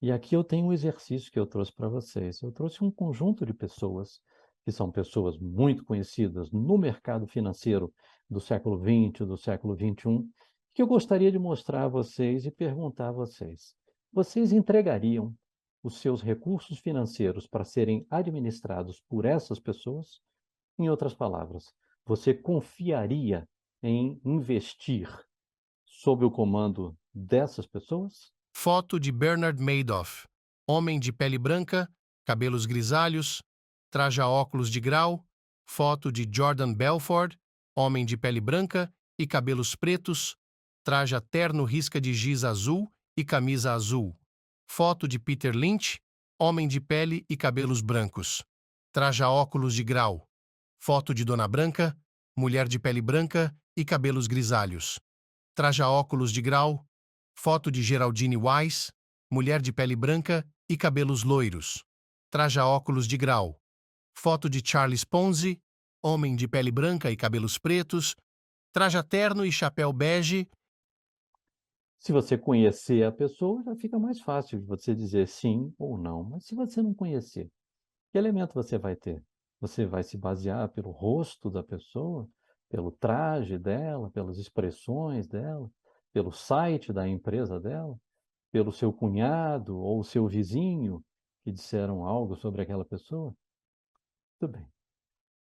E aqui eu tenho um exercício que eu trouxe para vocês. Eu trouxe um conjunto de pessoas, que são pessoas muito conhecidas no mercado financeiro do século XX, do século XXI, que eu gostaria de mostrar a vocês e perguntar a vocês: vocês entregariam os seus recursos financeiros para serem administrados por essas pessoas? Em outras palavras, você confiaria em investir sob o comando dessas pessoas? Foto de Bernard Madoff. Homem de pele branca, cabelos grisalhos, traja óculos de grau. Foto de Jordan Belfort. Homem de pele branca e cabelos pretos, traja terno risca de giz azul e camisa azul. Foto de Peter Lynch. Homem de pele e cabelos brancos. Traja óculos de grau. Foto de Dona Branca, mulher de pele branca e cabelos grisalhos. Traja óculos de grau. Foto de Geraldine Weiss, mulher de pele branca e cabelos loiros. Traja óculos de grau. Foto de Charles Ponzi, homem de pele branca e cabelos pretos. Traja terno e chapéu bege. Se você conhecer a pessoa, já fica mais fácil de você dizer sim ou não. Mas se você não conhecer, que elemento você vai ter? Você vai se basear pelo rosto da pessoa, pelo traje dela, pelas expressões dela, pelo site da empresa dela, pelo seu cunhado ou seu vizinho que disseram algo sobre aquela pessoa? Tudo bem.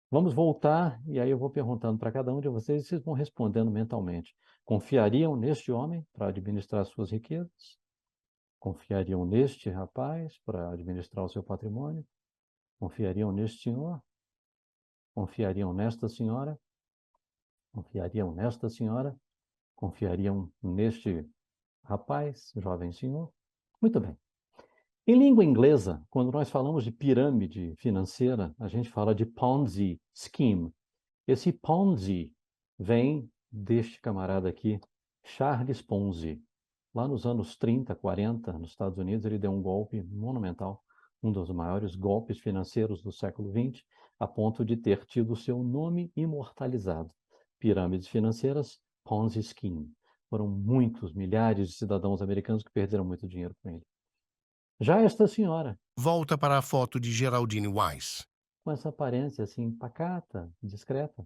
Vamos voltar e aí eu vou perguntando para cada um de vocês e vocês vão respondendo mentalmente. Confiariam neste homem para administrar suas riquezas? Confiariam neste rapaz para administrar o seu patrimônio? Confiariam neste senhor? Confiariam nesta senhora? Confiariam nesta senhora? Confiariam neste rapaz, jovem senhor? Muito bem. Em língua inglesa, quando nós falamos de pirâmide financeira, a gente fala de Ponzi scheme. Esse Ponzi vem deste camarada aqui, Charles Ponzi. Lá nos anos 30, 40, nos Estados Unidos, ele deu um golpe monumental, um dos maiores golpes financeiros do século XX, a ponto de ter tido seu nome imortalizado. Pirâmides financeiras, Ponzi Scheme. Foram muitos, milhares de cidadãos americanos que perderam muito dinheiro com ele. Já esta senhora, Volta para a foto de Geraldine Weiss. com essa aparência assim pacata, discreta,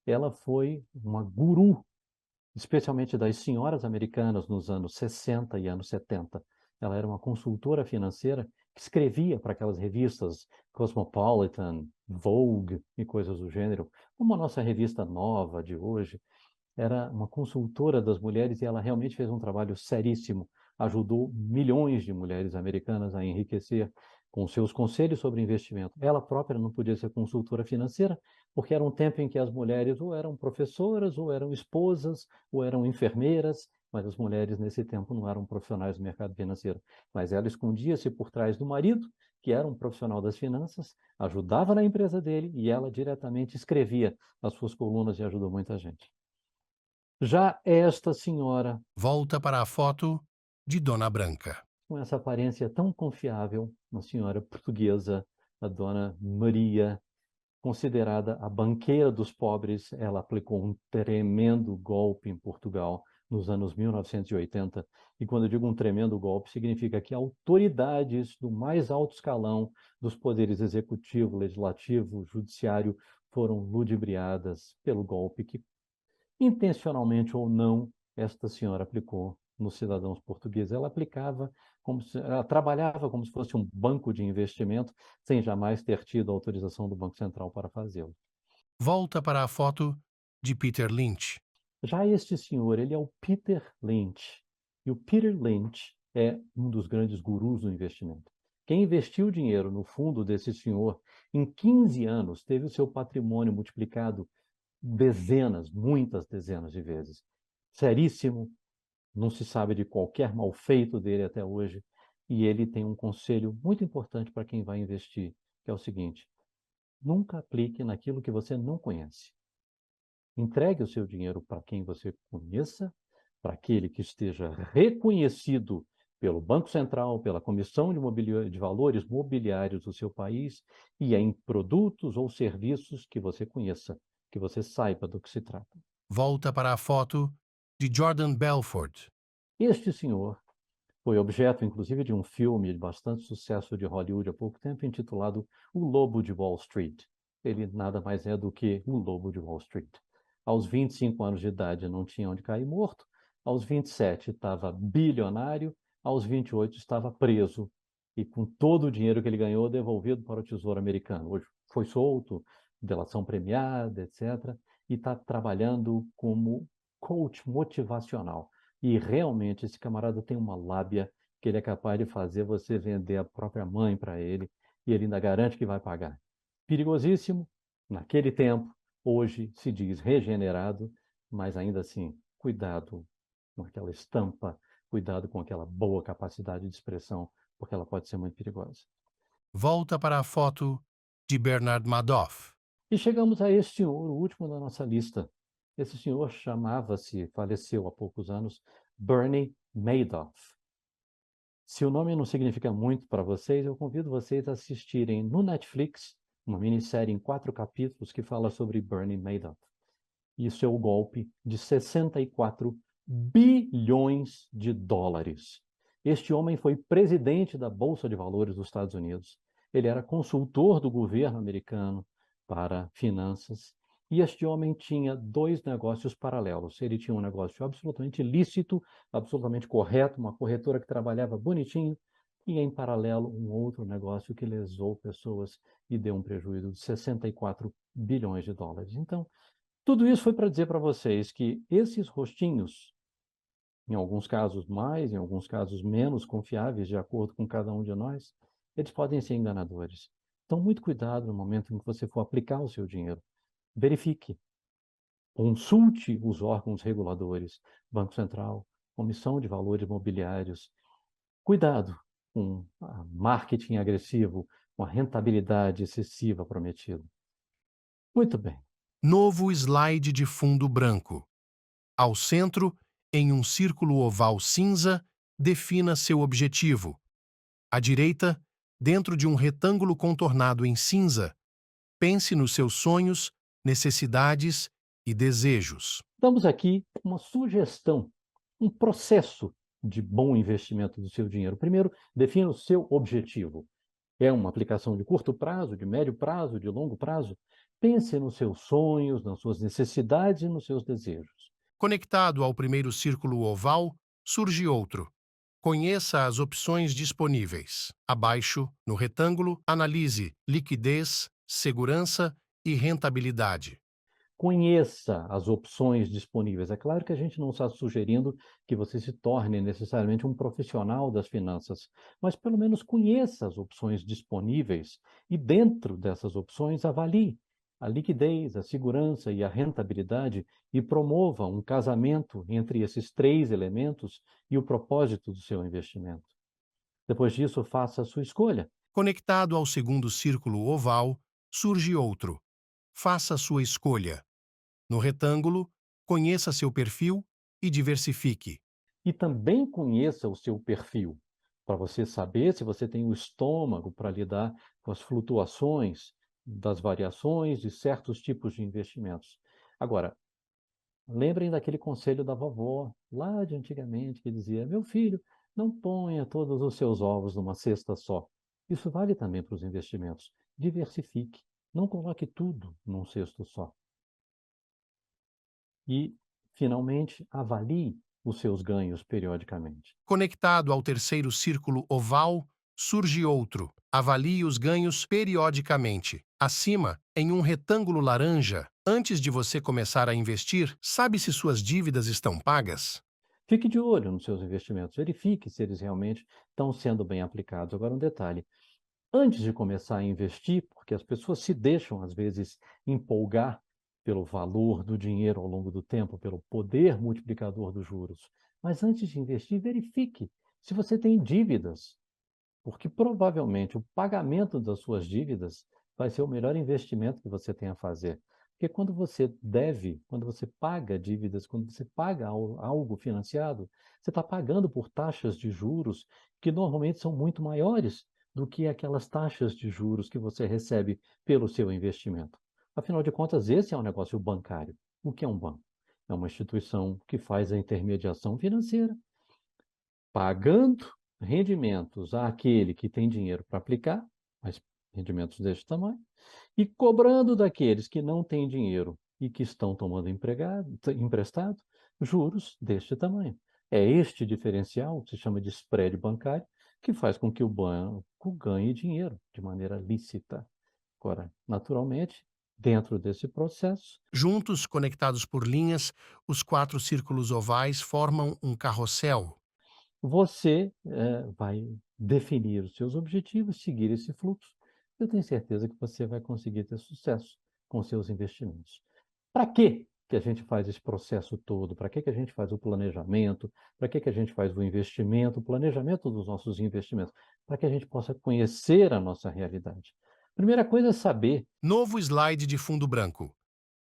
ela foi uma guru, especialmente das senhoras americanas nos anos 60 e anos 70. Ela era uma consultora financeira que escrevia para aquelas revistas Cosmopolitan, Vogue e coisas do gênero, como a nossa revista nova de hoje. Era uma consultora das mulheres e ela realmente fez um trabalho seríssimo. Ajudou milhões de mulheres americanas a enriquecer com seus conselhos sobre investimento. Ela própria não podia ser consultora financeira, porque era um tempo em que as mulheres ou eram professoras, ou eram esposas, ou eram enfermeiras, mas as mulheres nesse tempo não eram profissionais do mercado financeiro. Mas ela escondia-se por trás do marido, que era um profissional das finanças, ajudava na empresa dele e ela diretamente escrevia as suas colunas e ajudou muita gente. Já esta senhora, Volta para a foto de Dona Branca. com essa aparência tão confiável, uma senhora portuguesa, a Dona Maria, considerada a banqueira dos pobres, ela aplicou um tremendo golpe em Portugal nos anos 1980. E quando eu digo um tremendo golpe, significa que autoridades do mais alto escalão dos poderes executivo, legislativo, judiciário foram ludibriadas pelo golpe que, intencionalmente ou não, esta senhora aplicou nos cidadãos portugueses. Ela trabalhava como se fosse um banco de investimento, sem jamais ter tido autorização do Banco Central para fazê-lo. Volta para a foto de Peter Lynch. Já este senhor, ele é o Peter Lynch. E o Peter Lynch é um dos grandes gurus do investimento. Quem investiu dinheiro no fundo desse senhor, em 15 anos, teve o seu patrimônio multiplicado dezenas, muitas dezenas de vezes. Seríssimo, não se sabe de qualquer mal feito dele até hoje, e ele tem um conselho muito importante para quem vai investir, que é o seguinte: nunca aplique naquilo que você não conhece. Entregue o seu dinheiro para quem você conheça, para aquele que esteja reconhecido pelo Banco Central, pela Comissão de Valores Mobiliários do seu país, e em produtos ou serviços que você conheça, que você saiba do que se trata. Volta para a foto de Jordan Belfort. Este senhor foi objeto, inclusive, de um filme de bastante sucesso de Hollywood há pouco tempo, intitulado O Lobo de Wall Street. Ele nada mais é do que o Lobo de Wall Street. Aos 25 anos de idade não tinha onde cair morto, aos 27 estava bilionário, aos 28 estava preso e com todo o dinheiro que ele ganhou devolvido para o Tesouro Americano. Hoje foi solto, delação premiada, etc., e está trabalhando como coach motivacional. E realmente esse camarada tem uma lábia que ele é capaz de fazer você vender a própria mãe para ele e ele ainda garante que vai pagar. Perigosíssimo, naquele tempo, hoje se diz regenerado, mas ainda assim, cuidado com aquela estampa, cuidado com aquela boa capacidade de expressão, porque ela pode ser muito perigosa. Volta para a foto de Bernard Madoff. E chegamos a este senhor, o último da nossa lista. Esse senhor chamava-se, faleceu há poucos anos, Bernie Madoff. Se o nome não significa muito para vocês, eu convido vocês a assistirem no Netflix uma minissérie em 4 capítulos que fala sobre Bernie Madoff. Isso é o golpe de 64 bilhões de dólares. Este homem foi presidente da Bolsa de Valores dos Estados Unidos. Ele era consultor do governo americano para finanças. E este homem tinha 2 negócios paralelos. Ele tinha um negócio absolutamente lícito, absolutamente correto, uma corretora que trabalhava bonitinho, e em paralelo um outro negócio que lesou pessoas e deu um prejuízo de 64 bilhões de dólares. Então, tudo isso foi para dizer para vocês que esses rostinhos, em alguns casos mais, em alguns casos menos confiáveis, de acordo com cada um de nós, eles podem ser enganadores. Então, muito cuidado no momento em que você for aplicar o seu dinheiro. Verifique, consulte os órgãos reguladores, Banco Central, Comissão de Valores Imobiliários. Cuidado com o marketing agressivo, com a rentabilidade excessiva prometida. Muito bem. Novo slide de fundo branco. Ao centro, em um círculo oval cinza, defina seu objetivo. À direita, dentro de um retângulo contornado em cinza, pense nos seus sonhos, necessidades e desejos. Damos aqui uma sugestão, um processo de bom investimento do seu dinheiro. Primeiro, defina o seu objetivo. É uma aplicação de curto prazo, de médio prazo, de longo prazo? Pense nos seus sonhos, nas suas necessidades e nos seus desejos. Conectado ao primeiro círculo oval, surge outro. Conheça as opções disponíveis. Abaixo, no retângulo, analise liquidez, segurança e rentabilidade. Conheça as opções disponíveis. É claro que a gente não está sugerindo que você se torne necessariamente um profissional das finanças, mas pelo menos conheça as opções disponíveis e, dentro dessas opções, avalie a liquidez, a segurança e a rentabilidade e promova um casamento entre esses 3 elementos e o propósito do seu investimento. Depois disso, faça a sua escolha. Conectado ao segundo círculo oval, surge outro. Faça sua escolha. No retângulo, conheça seu perfil e diversifique. E também conheça o seu perfil, para você saber se você tem o estômago para lidar com as flutuações das variações de certos tipos de investimentos. Agora, lembrem daquele conselho da vovó, lá de antigamente, que dizia: meu filho, não ponha todos os seus ovos numa cesta só. Isso vale também para os investimentos. Diversifique, não coloque tudo num cesto só. E, finalmente, avalie os seus ganhos periodicamente. Conectado ao terceiro círculo oval, surge outro. Avalie os ganhos periodicamente. Acima, em um retângulo laranja, antes de você começar a investir, sabe se suas dívidas estão pagas? Fique de olho nos seus investimentos, verifique se eles realmente estão sendo bem aplicados. Agora, um detalhe: antes de começar a investir, porque as pessoas se deixam, às vezes, empolgar pelo valor do dinheiro ao longo do tempo, pelo poder multiplicador dos juros. Mas antes de investir, verifique se você tem dívidas, porque provavelmente o pagamento das suas dívidas vai ser o melhor investimento que você tem a fazer. Porque quando você deve, quando você paga dívidas, quando você paga algo financiado, você está pagando por taxas de juros que normalmente são muito maiores do que aquelas taxas de juros que você recebe pelo seu investimento. Afinal de contas, esse é um negócio bancário. O que é um banco? É uma instituição que faz a intermediação financeira, pagando rendimentos àquele que tem dinheiro para aplicar, mas rendimentos deste tamanho, e cobrando daqueles que não têm dinheiro e que estão tomando emprestado, juros deste tamanho. É este diferencial, que se chama de spread bancário, que faz com que o banco ganhe dinheiro de maneira lícita. Agora, naturalmente, dentro desse processo, Juntos, conectados por linhas, os 4 círculos ovais formam um carrossel. você vai definir os seus objetivos, seguir esse fluxo. Eu tenho certeza que você vai conseguir ter sucesso com seus investimentos. Para que a gente faz esse processo todo? Para que a gente faz o planejamento? Para que a gente faz o investimento, o planejamento dos nossos investimentos? para que a gente possa conhecer a nossa realidade. Primeira coisa é saber. Novo slide de fundo branco.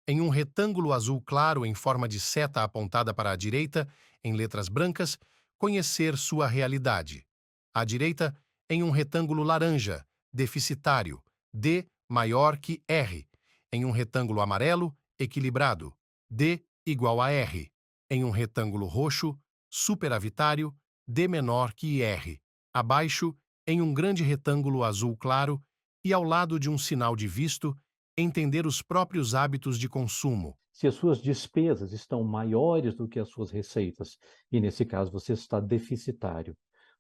Em um retângulo azul claro em forma de seta apontada para a direita, em letras brancas, conhecer sua realidade. À direita, em um retângulo laranja, deficitário, D maior que R. Em um retângulo amarelo, equilibrado, D igual a R. Em um retângulo roxo, superavitário, D menor que R. Abaixo, em um grande retângulo azul claro e ao lado de um sinal de visto, entender os próprios hábitos de consumo. Se as suas despesas estão maiores do que as suas receitas, e nesse caso você está deficitário,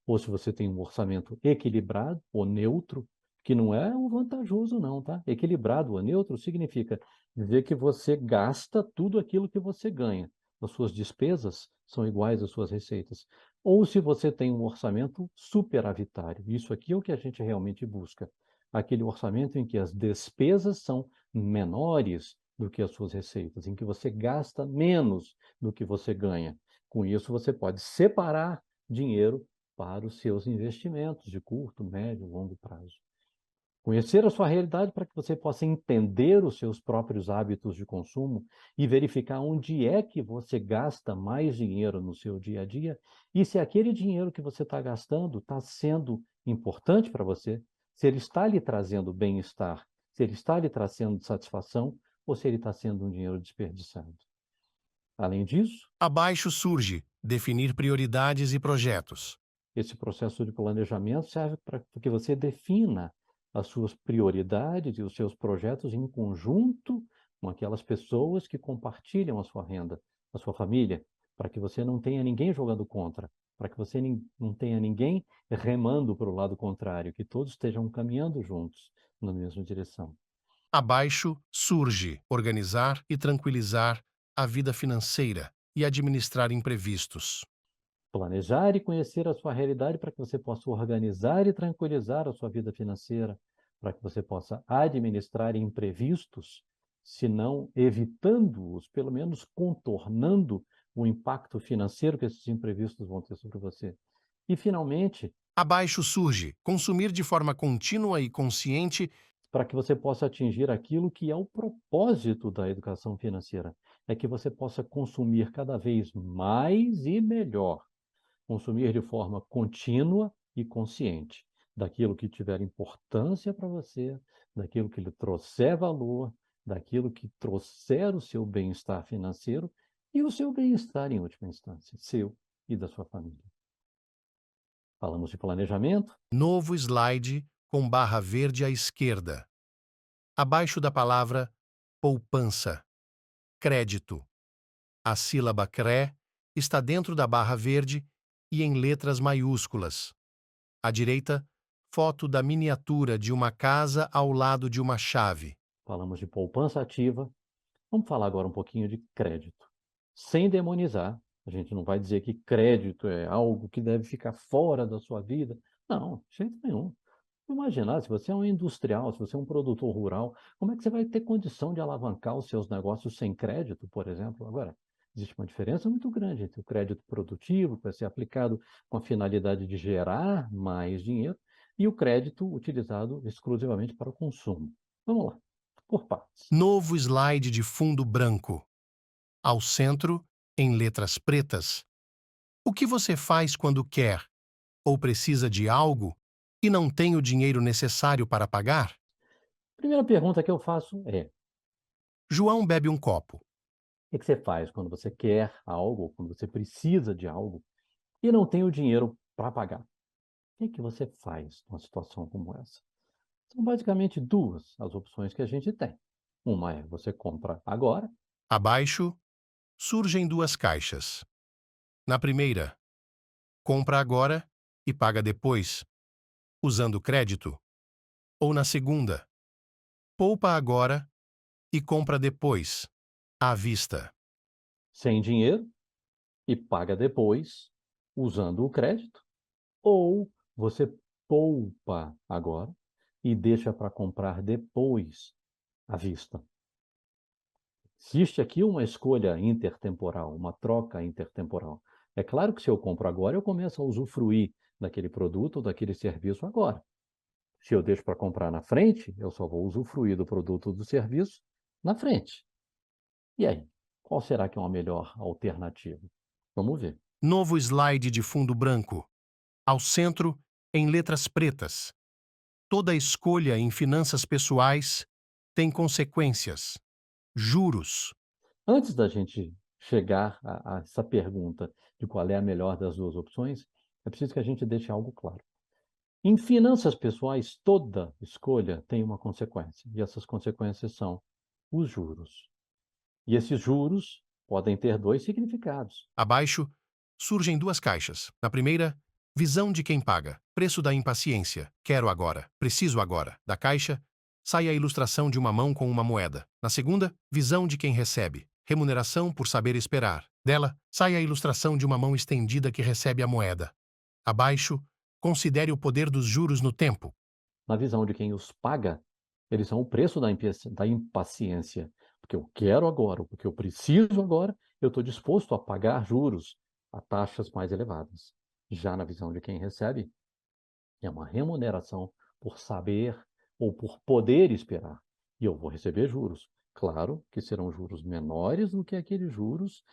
ou se você tem um orçamento equilibrado ou neutro, que não é um vantajoso não, tá? Equilibrado ou neutro significa dizer que você gasta tudo aquilo que você ganha. As suas despesas são iguais às suas receitas. Ou se você tem um orçamento superavitário. Isso aqui é o que a gente realmente busca. Aquele orçamento em que as despesas são menores do que as suas receitas, em que você gasta menos do que você ganha. Com isso, você pode separar dinheiro para os seus investimentos de curto, médio, longo prazo. Conhecer a sua realidade para que você possa entender os seus próprios hábitos de consumo e verificar onde é que você gasta mais dinheiro no seu dia a dia e se aquele dinheiro que você está gastando está sendo importante para você, se ele está lhe trazendo bem-estar, se ele está lhe trazendo satisfação ou se ele está sendo um dinheiro desperdiçado. Além disso, Abaixo surge definir prioridades e projetos. esse processo de planejamento serve para que você defina as suas prioridades e os seus projetos em conjunto com aquelas pessoas que compartilham a sua renda, a sua família, para que você não tenha ninguém jogando contra, para que você não tenha ninguém remando para o lado contrário, que todos estejam caminhando juntos na mesma direção. Abaixo surge organizar e tranquilizar a vida financeira e administrar imprevistos. Planejar e conhecer a sua realidade para que você possa organizar e tranquilizar a sua vida financeira, para que você possa administrar imprevistos, se não evitando-os, pelo menos contornando o impacto financeiro que esses imprevistos vão ter sobre você. E, finalmente, Abaixo surge consumir de forma contínua e consciente. para que você possa atingir aquilo que é o propósito da educação financeira, é que você possa consumir cada vez mais e melhor. Consumir de forma contínua e consciente daquilo que tiver importância para você, daquilo que lhe trouxer valor, daquilo que trouxer o seu bem-estar financeiro e o seu bem-estar em última instância, seu e da sua família. Falamos de planejamento. Novo slide com barra verde à esquerda. Abaixo da palavra poupança. Crédito. A sílaba CRE está dentro da barra verde e em letras maiúsculas. À direita, foto da miniatura de uma casa ao lado de uma chave. Falamos de poupança ativa. Vamos falar agora um pouquinho de crédito. Sem demonizar, a gente não vai dizer que crédito é algo que deve ficar fora da sua vida. Não, de jeito nenhum. Imaginar, se você é um industrial, se você é um produtor rural, como é que você vai ter condição de alavancar os seus negócios sem crédito, por exemplo? Agora, existe uma diferença muito grande entre o crédito produtivo, que vai ser aplicado com a finalidade de gerar mais dinheiro, e o crédito utilizado exclusivamente para o consumo. Vamos lá, por partes. Novo slide de fundo branco. Ao centro, em letras pretas. O que você faz quando quer ou precisa de algo e não tem o dinheiro necessário para pagar? Primeira pergunta que eu faço é: João bebe um copo. o que você faz quando você quer algo, quando você precisa de algo e não tem o dinheiro para pagar? O que você faz numa situação como essa? São basicamente duas as opções que a gente tem. Uma é você compra agora, Abaixo, surgem duas caixas. Na primeira, compra agora e paga depois, usando crédito. Ou na segunda, poupa agora e compra depois, à vista. sem dinheiro, e paga depois, usando o crédito, ou você poupa agora e deixa para comprar depois, à vista. Existe aqui uma escolha intertemporal, uma troca intertemporal. É claro que se eu compro agora, eu começo a usufruir daquele produto ou daquele serviço agora. Se eu deixo para comprar na frente, eu só vou usufruir do produto ou do serviço na frente. E aí, qual será que é uma melhor alternativa? Vamos ver. Novo slide de fundo branco. Ao centro, em letras pretas. Toda escolha em finanças pessoais tem consequências. Juros. Antes da gente chegar a essa pergunta de qual é a melhor das duas opções, é preciso que a gente deixe algo claro. Em finanças pessoais, toda escolha tem uma consequência, e essas consequências são os juros. E esses juros podem ter dois significados. Abaixo, surgem duas caixas. Na primeira, visão de quem paga. Preço da impaciência. Quero agora. Preciso agora. Da caixa, sai a ilustração de uma mão com uma moeda. Na segunda, visão de quem recebe. Remuneração por saber esperar. Dela, sai a ilustração de uma mão estendida que recebe a moeda. Abaixo, considere o poder dos juros no tempo. Na visão de quem os paga, eles são o preço da impaciência. Porque eu quero agora, porque eu preciso agora, eu estou disposto a pagar juros a taxas mais elevadas. Já na visão de quem recebe, é uma remuneração por saber ou por poder esperar. E eu vou receber juros. Claro que serão juros menores do que aqueles juros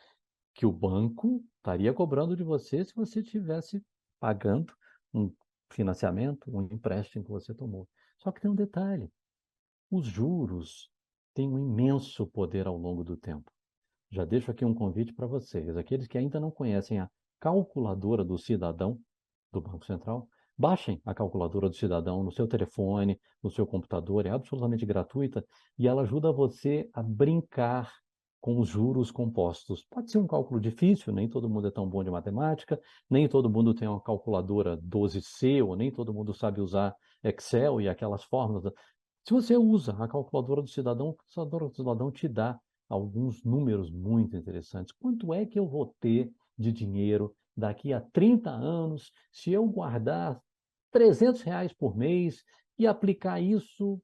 que o banco estaria cobrando de você se você estivesse pagando um financiamento, um empréstimo que você tomou. Só que tem um detalhe: os juros têm um imenso poder ao longo do tempo. Já deixo aqui um convite para vocês, aqueles que ainda não conhecem a calculadora do cidadão do Banco Central, baixem a calculadora do cidadão no seu telefone, no seu computador, é absolutamente gratuita e ela ajuda você a brincar com os juros compostos. Pode ser um cálculo difícil, nem todo mundo é tão bom de matemática, nem todo mundo tem uma calculadora 12C, ou nem todo mundo sabe usar Excel e aquelas fórmulas. Se você usa a calculadora do cidadão, a calculadora do cidadão te dá alguns números muito interessantes. Quanto é que eu vou ter de dinheiro daqui a 30 anos se eu guardar R$ 300 por mês e aplicar isso,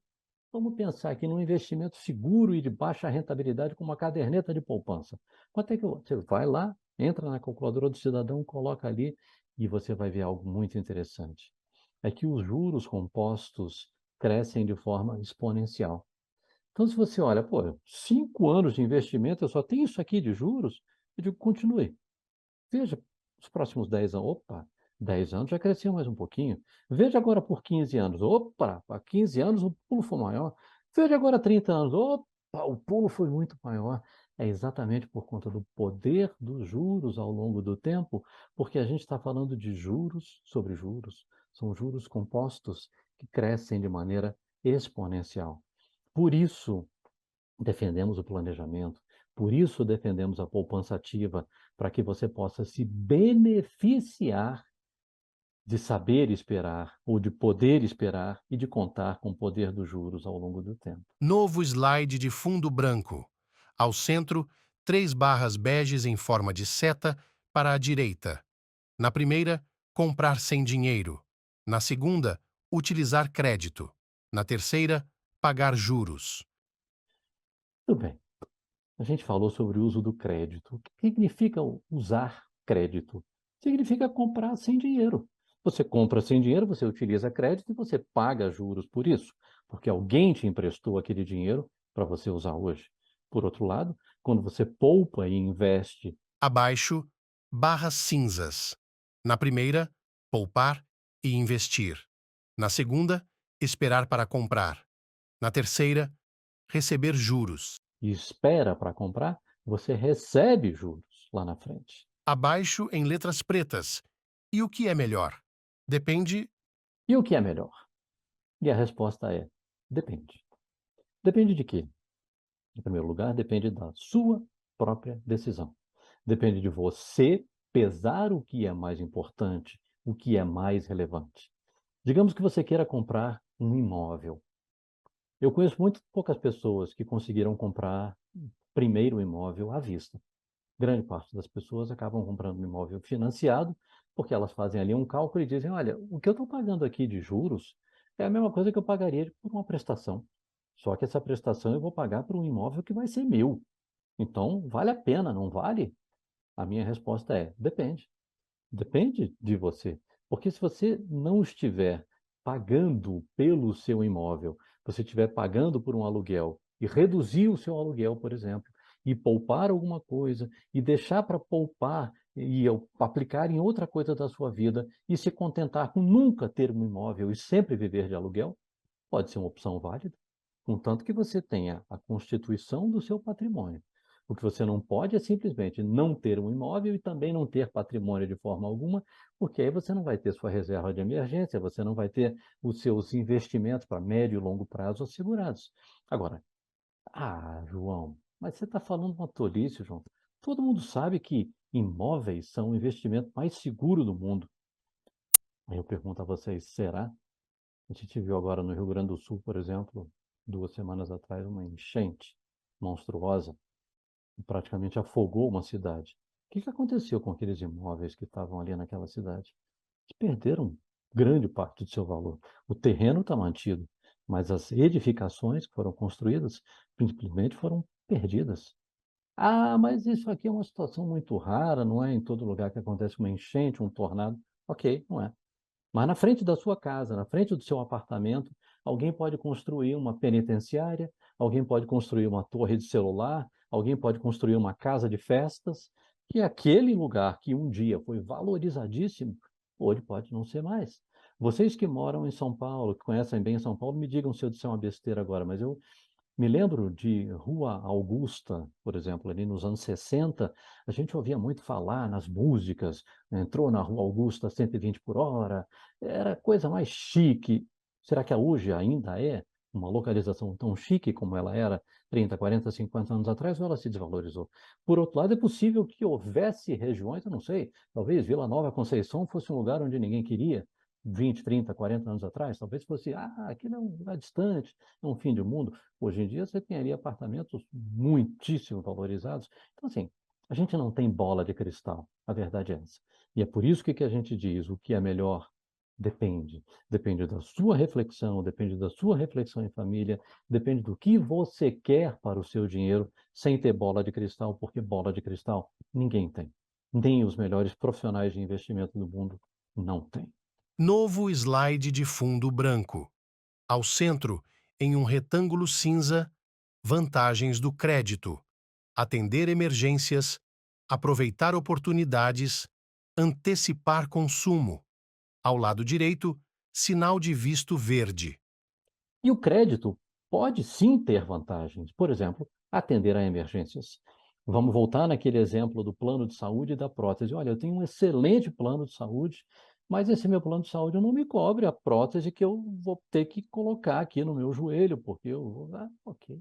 vamos pensar aqui num investimento seguro e de baixa rentabilidade com uma caderneta de poupança. Quanto é que você vai lá, entra na calculadora do cidadão, coloca ali e você vai ver algo muito interessante. É que os juros compostos crescem de forma exponencial. Então, se você olha, pô, 5 anos de investimento, eu só tenho isso aqui de juros, eu digo, continue. Veja os próximos 10 anos. Opa, 10 anos já cresceu mais um pouquinho. Veja agora por 15 anos. Opa, há 15 anos o pulo foi maior. Veja agora 30 anos. Opa, o pulo foi muito maior. É exatamente por conta do poder dos juros ao longo do tempo, porque a gente está falando de juros sobre juros. São juros compostos que crescem de maneira exponencial. Por isso, defendemos o planejamento, por isso defendemos a poupança ativa, para que você possa se beneficiar de saber esperar, ou de poder esperar e de contar com o poder dos juros ao longo do tempo. Novo slide de fundo branco. Ao centro, 3 barras beges em forma de seta para a direita. Na primeira, comprar sem dinheiro. Na segunda, utilizar crédito. Na terceira, pagar juros. Tudo bem. A gente falou sobre o uso do crédito. O que significa usar crédito? Significa comprar sem dinheiro. Você compra sem dinheiro, você utiliza crédito e você paga juros por isso, porque alguém te emprestou aquele dinheiro para você usar hoje. Por outro lado, quando você poupa e investe, Abaixo, barras cinzas. Na primeira, poupar e investir. Na segunda, esperar para comprar. Na terceira, receber juros. e espera para comprar, você recebe juros lá na frente. Abaixo, em letras pretas. E o que é melhor? Depende. E o que é melhor? E a resposta é: depende. Depende de quê? Em primeiro lugar, depende da sua própria decisão. Depende de você pesar o que é mais importante, o que é mais relevante. Digamos que você queira comprar um imóvel. Eu conheço muito poucas pessoas que conseguiram comprar primeiro um imóvel à vista. Grande parte das pessoas acabam comprando um imóvel financiado, porque elas fazem ali um cálculo e dizem: olha, o que eu estou pagando aqui de juros é a mesma coisa que eu pagaria por uma prestação. Só que essa prestação eu vou pagar por um imóvel que vai ser meu. Então, vale a pena, não vale? A minha resposta é: depende. Depende de você. Porque se você não estiver pagando pelo seu imóvel, você estiver pagando por um aluguel e reduzir o seu aluguel, por exemplo, e poupar alguma coisa, e deixar para poupar e aplicar em outra coisa da sua vida, e se contentar com nunca ter um imóvel e sempre viver de aluguel, pode ser uma opção válida, contanto que você tenha a constituição do seu patrimônio. O que você não pode é simplesmente não ter um imóvel e também não ter patrimônio de forma alguma, porque aí você não vai ter sua reserva de emergência, você não vai ter os seus investimentos para médio e longo prazo assegurados. Agora, João, mas você está falando uma tolice, João. Todo mundo sabe que imóveis são o investimento mais seguro do mundo. Aí eu pergunto a vocês, será? A gente viu agora no Rio Grande do Sul, por exemplo, 2 semanas atrás, uma enchente monstruosa que praticamente afogou uma cidade. O que aconteceu com aqueles imóveis que estavam ali naquela cidade? Eles perderam grande parte do seu valor. O terreno está mantido, mas as edificações que foram construídas simplesmente foram perdidas. Mas isso aqui é uma situação muito rara, não é em todo lugar que acontece uma enchente, um tornado. Ok, não é. Mas na frente da sua casa, na frente do seu apartamento, alguém pode construir uma penitenciária, alguém pode construir uma torre de celular, alguém pode construir uma casa de festas, que aquele lugar que um dia foi valorizadíssimo, hoje pode não ser mais. Vocês que moram em São Paulo, que conhecem bem São Paulo, me digam se eu disser uma besteira agora, mas eu me lembro de Rua Augusta, por exemplo, ali nos anos 60, a gente ouvia muito falar nas músicas, entrou na Rua Augusta a 120 por hora, era a coisa mais chique. Será que hoje ainda é uma localização tão chique como ela era 30, 40, 50 anos atrás, ou ela se desvalorizou? Por outro lado, é possível que houvesse regiões, eu não sei, talvez Vila Nova Conceição fosse um lugar onde ninguém queria, 20, 30, 40 anos atrás, talvez fosse, aquilo é um lugar distante, é um fim do mundo. Hoje em dia você tem ali apartamentos muitíssimo valorizados. Então, assim, a gente não tem bola de cristal, a verdade é essa. E é por isso que a gente diz o que é melhor depende. Depende da sua reflexão, depende da sua reflexão em família, depende do que você quer para o seu dinheiro, sem ter bola de cristal, porque bola de cristal ninguém tem. Nem os melhores profissionais de investimento do mundo não têm. Novo slide de fundo branco. Ao centro, em um retângulo cinza, vantagens do crédito: atender emergências, aproveitar oportunidades, antecipar consumo. Ao lado direito, sinal de visto verde. E o crédito pode sim ter vantagens, por exemplo, atender a emergências. Vamos voltar naquele exemplo do plano de saúde e da prótese. Olha, eu tenho um excelente plano de saúde, mas esse meu plano de saúde não me cobre a prótese que eu vou ter que colocar aqui no meu joelho, porque eu vou. Ok,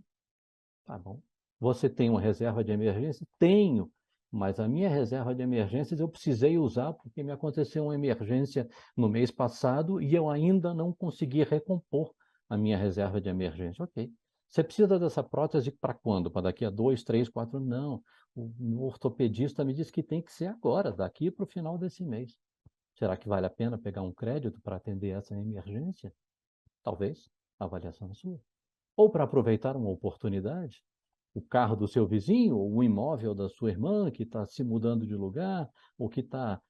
tá bom. Você tem uma reserva de emergência? Tenho, mas a minha reserva de emergências eu precisei usar porque me aconteceu uma emergência no mês passado e eu ainda não consegui recompor a minha reserva de emergência. Ok. Você precisa dessa prótese para quando? Para daqui a 2, 3, 4? Não. O meu ortopedista me disse que tem que ser agora, daqui para o final desse mês. Será que vale a pena pegar um crédito para atender essa emergência? Talvez. A avaliação é sua. Ou para aproveitar uma oportunidade, o carro do seu vizinho, ou o imóvel da sua irmã que está se mudando de lugar, ou que está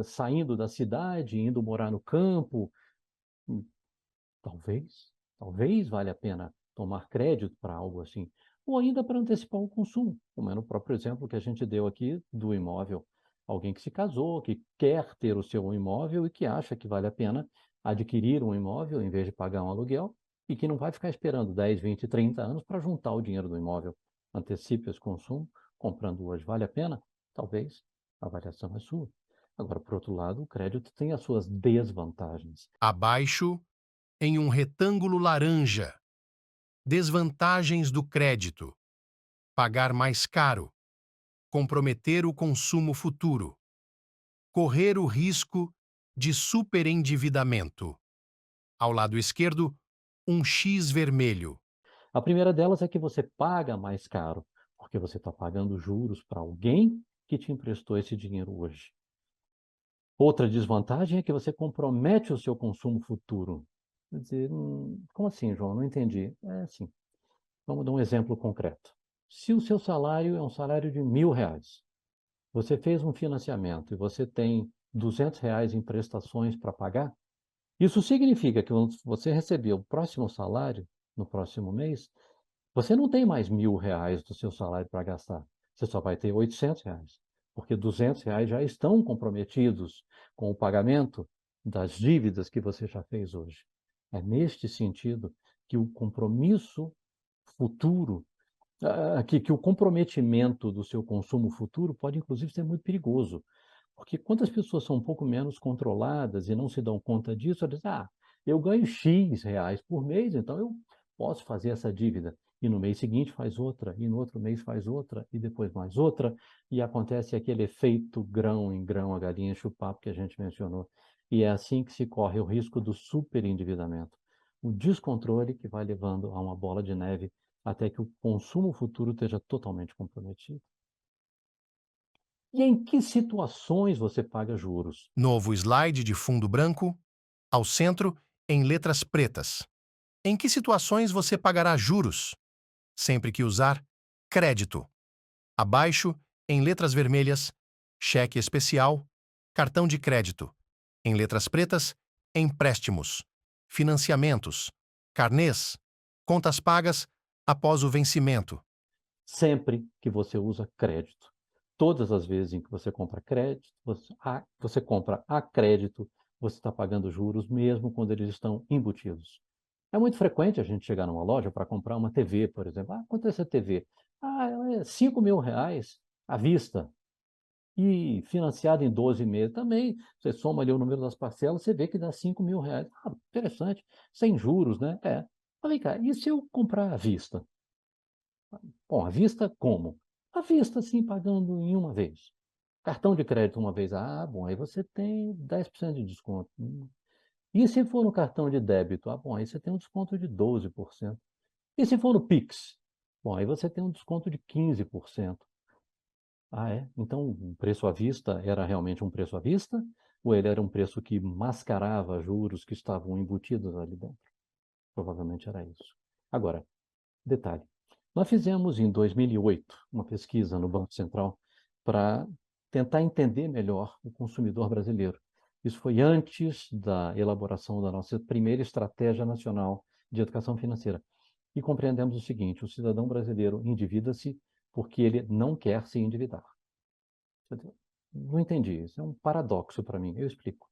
saindo da cidade, indo morar no campo. Hum, talvez valha a pena tomar crédito para algo assim. Ou ainda para antecipar o consumo, como é no próprio exemplo que a gente deu aqui do imóvel. Alguém que se casou, que quer ter o seu imóvel e que acha que vale a pena adquirir um imóvel em vez de pagar um aluguel e que não vai ficar esperando 10, 20, 30 anos para juntar o dinheiro do imóvel. Antecipe esse consumo, comprando hoje. Vale a pena? Talvez. A avaliação é sua. Agora, por outro lado, o crédito tem as suas desvantagens. Abaixo, em um retângulo laranja, desvantagens do crédito: pagar mais caro, comprometer o consumo futuro, correr o risco de superendividamento. Ao lado esquerdo, um X vermelho. A primeira delas é que você paga mais caro, porque você está pagando juros para alguém que te emprestou esse dinheiro hoje. Outra desvantagem é que você compromete o seu consumo futuro. Quer dizer, como assim, João? Não entendi. É assim. Vamos dar um exemplo concreto. Se o seu salário é um salário de R$ 1.000, você fez um financiamento e você tem R$ 200 em prestações para pagar, isso significa que quando você receber o próximo salário, no próximo mês, você não tem mais R$ 1.000 do seu salário para gastar, você só vai ter R$ 800, porque R$ 200 já estão comprometidos com o pagamento das dívidas que você já fez hoje. É neste sentido que o compromisso futuro, que o comprometimento do seu consumo futuro pode inclusive ser muito perigoso, porque quando as pessoas são um pouco menos controladas e não se dão conta disso, elas dizem: "Ah, eu ganho X reais por mês, então eu posso fazer essa dívida". E no mês seguinte faz outra, e no outro mês faz outra, e depois mais outra, e acontece aquele efeito grão em grão, a galinha enche o papo que a gente mencionou. E é assim que se corre o risco do superendividamento. O descontrole que vai levando a uma bola de neve até que o consumo futuro esteja totalmente comprometido. E em que situações você paga juros? Novo slide de fundo branco. Ao centro, em letras pretas. Em que situações você pagará juros? Sempre que usar crédito. Abaixo, em letras vermelhas, cheque especial, cartão de crédito. Em letras pretas, empréstimos, financiamentos, carnês, contas pagas após o vencimento. Sempre que você usa crédito. Todas as vezes em que você compra crédito, você compra a crédito, você está pagando juros, mesmo quando eles estão embutidos. É muito frequente a gente chegar numa loja para comprar uma TV, por exemplo. Ah, quanto é essa TV? Ah, ela é R$ 5.000 à vista. E financiado em 12 meses também. Você soma ali o número das parcelas, você vê que dá R$ 5.000. Ah, interessante. Sem juros, né? É. Mas vem cá, e se eu comprar à vista? Bom, à vista como? À vista, sim, pagando em uma vez. Cartão de crédito uma vez. Ah, bom, aí você tem 10% de desconto. E se for no cartão de débito? Ah, bom, aí você tem um desconto de 12%. E se for no Pix? Bom, aí você tem um desconto de 15%. Ah, é? Então o preço à vista era realmente um preço à vista? Ou ele era um preço que mascarava juros que estavam embutidos ali dentro? Provavelmente era isso. Agora, detalhe. Nós fizemos em 2008 uma pesquisa no Banco Central para tentar entender melhor o consumidor brasileiro. Isso foi antes da elaboração da nossa primeira estratégia nacional de educação financeira. E compreendemos o seguinte: o cidadão brasileiro endivida-se porque ele não quer se endividar. Não entendi, isso é um paradoxo para mim, eu explico.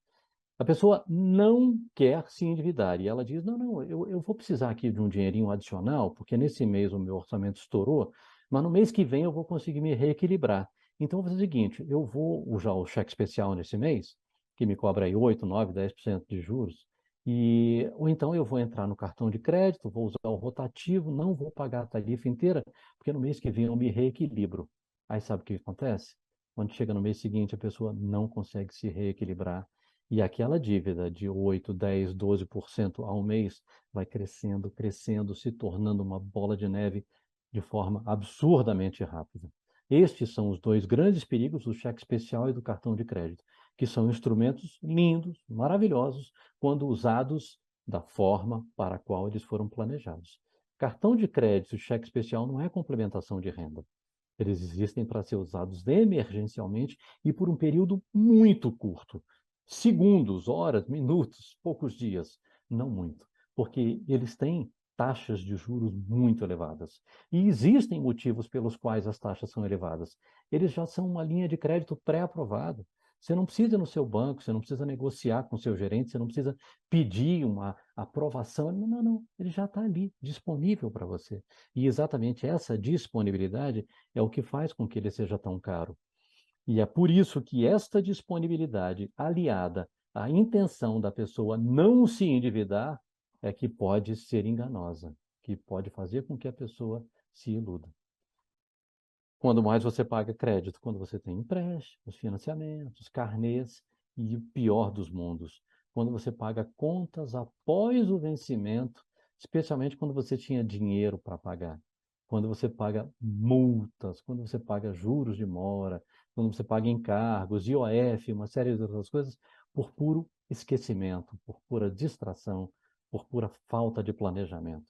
A pessoa não quer se endividar e ela diz: não, não, eu vou precisar aqui de um dinheirinho adicional, porque nesse mês o meu orçamento estourou, mas no mês que vem eu vou conseguir me reequilibrar. Então eu vou fazer o seguinte: eu vou usar o cheque especial nesse mês, que me cobra aí 8, 9, 10% de juros, ou então eu vou entrar no cartão de crédito, vou usar o rotativo, não vou pagar a tarifa inteira, porque no mês que vem eu me reequilibro. Aí sabe o que acontece? Quando chega no mês seguinte, a pessoa não consegue se reequilibrar e aquela dívida de 8, 10, 12% ao mês vai crescendo, crescendo, se tornando uma bola de neve de forma absurdamente rápida. Estes são os dois grandes perigos do cheque especial e do cartão de crédito, que são instrumentos lindos, maravilhosos, quando usados da forma para a qual eles foram planejados. Cartão de crédito e cheque especial não é complementação de renda. Eles existem para ser usados emergencialmente e por um período muito curto. Segundos, horas, minutos, poucos dias, não muito, porque eles têm taxas de juros muito elevadas. E existem motivos pelos quais as taxas são elevadas. Eles já são uma linha de crédito pré-aprovada. Você não precisa ir no seu banco, você não precisa negociar com o seu gerente, você não precisa pedir uma aprovação. Não, não, não. Ele já está ali, disponível para você. E exatamente essa disponibilidade é o que faz com que ele seja tão caro. E é por isso que esta disponibilidade, aliada à intenção da pessoa não se endividar, é que pode ser enganosa, que pode fazer com que a pessoa se iluda. Quando mais você paga crédito, quando você tem empréstimos, financiamentos, carnês e o pior dos mundos, quando você paga contas após o vencimento, especialmente quando você tinha dinheiro para pagar, quando você paga multas, quando você paga juros de mora, quando você paga encargos, IOF, uma série de outras coisas, por puro esquecimento, por pura distração, por pura falta de planejamento.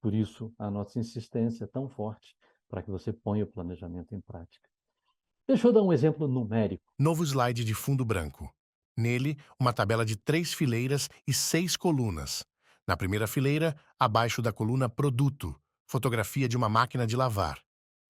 Por isso, a nossa insistência é tão forte para que você ponha o planejamento em prática. Deixa eu dar um exemplo numérico. Novo slide de fundo branco. Nele, uma tabela de 3 fileiras e 6 colunas. Na primeira fileira, abaixo da coluna Produto, fotografia de uma máquina de lavar.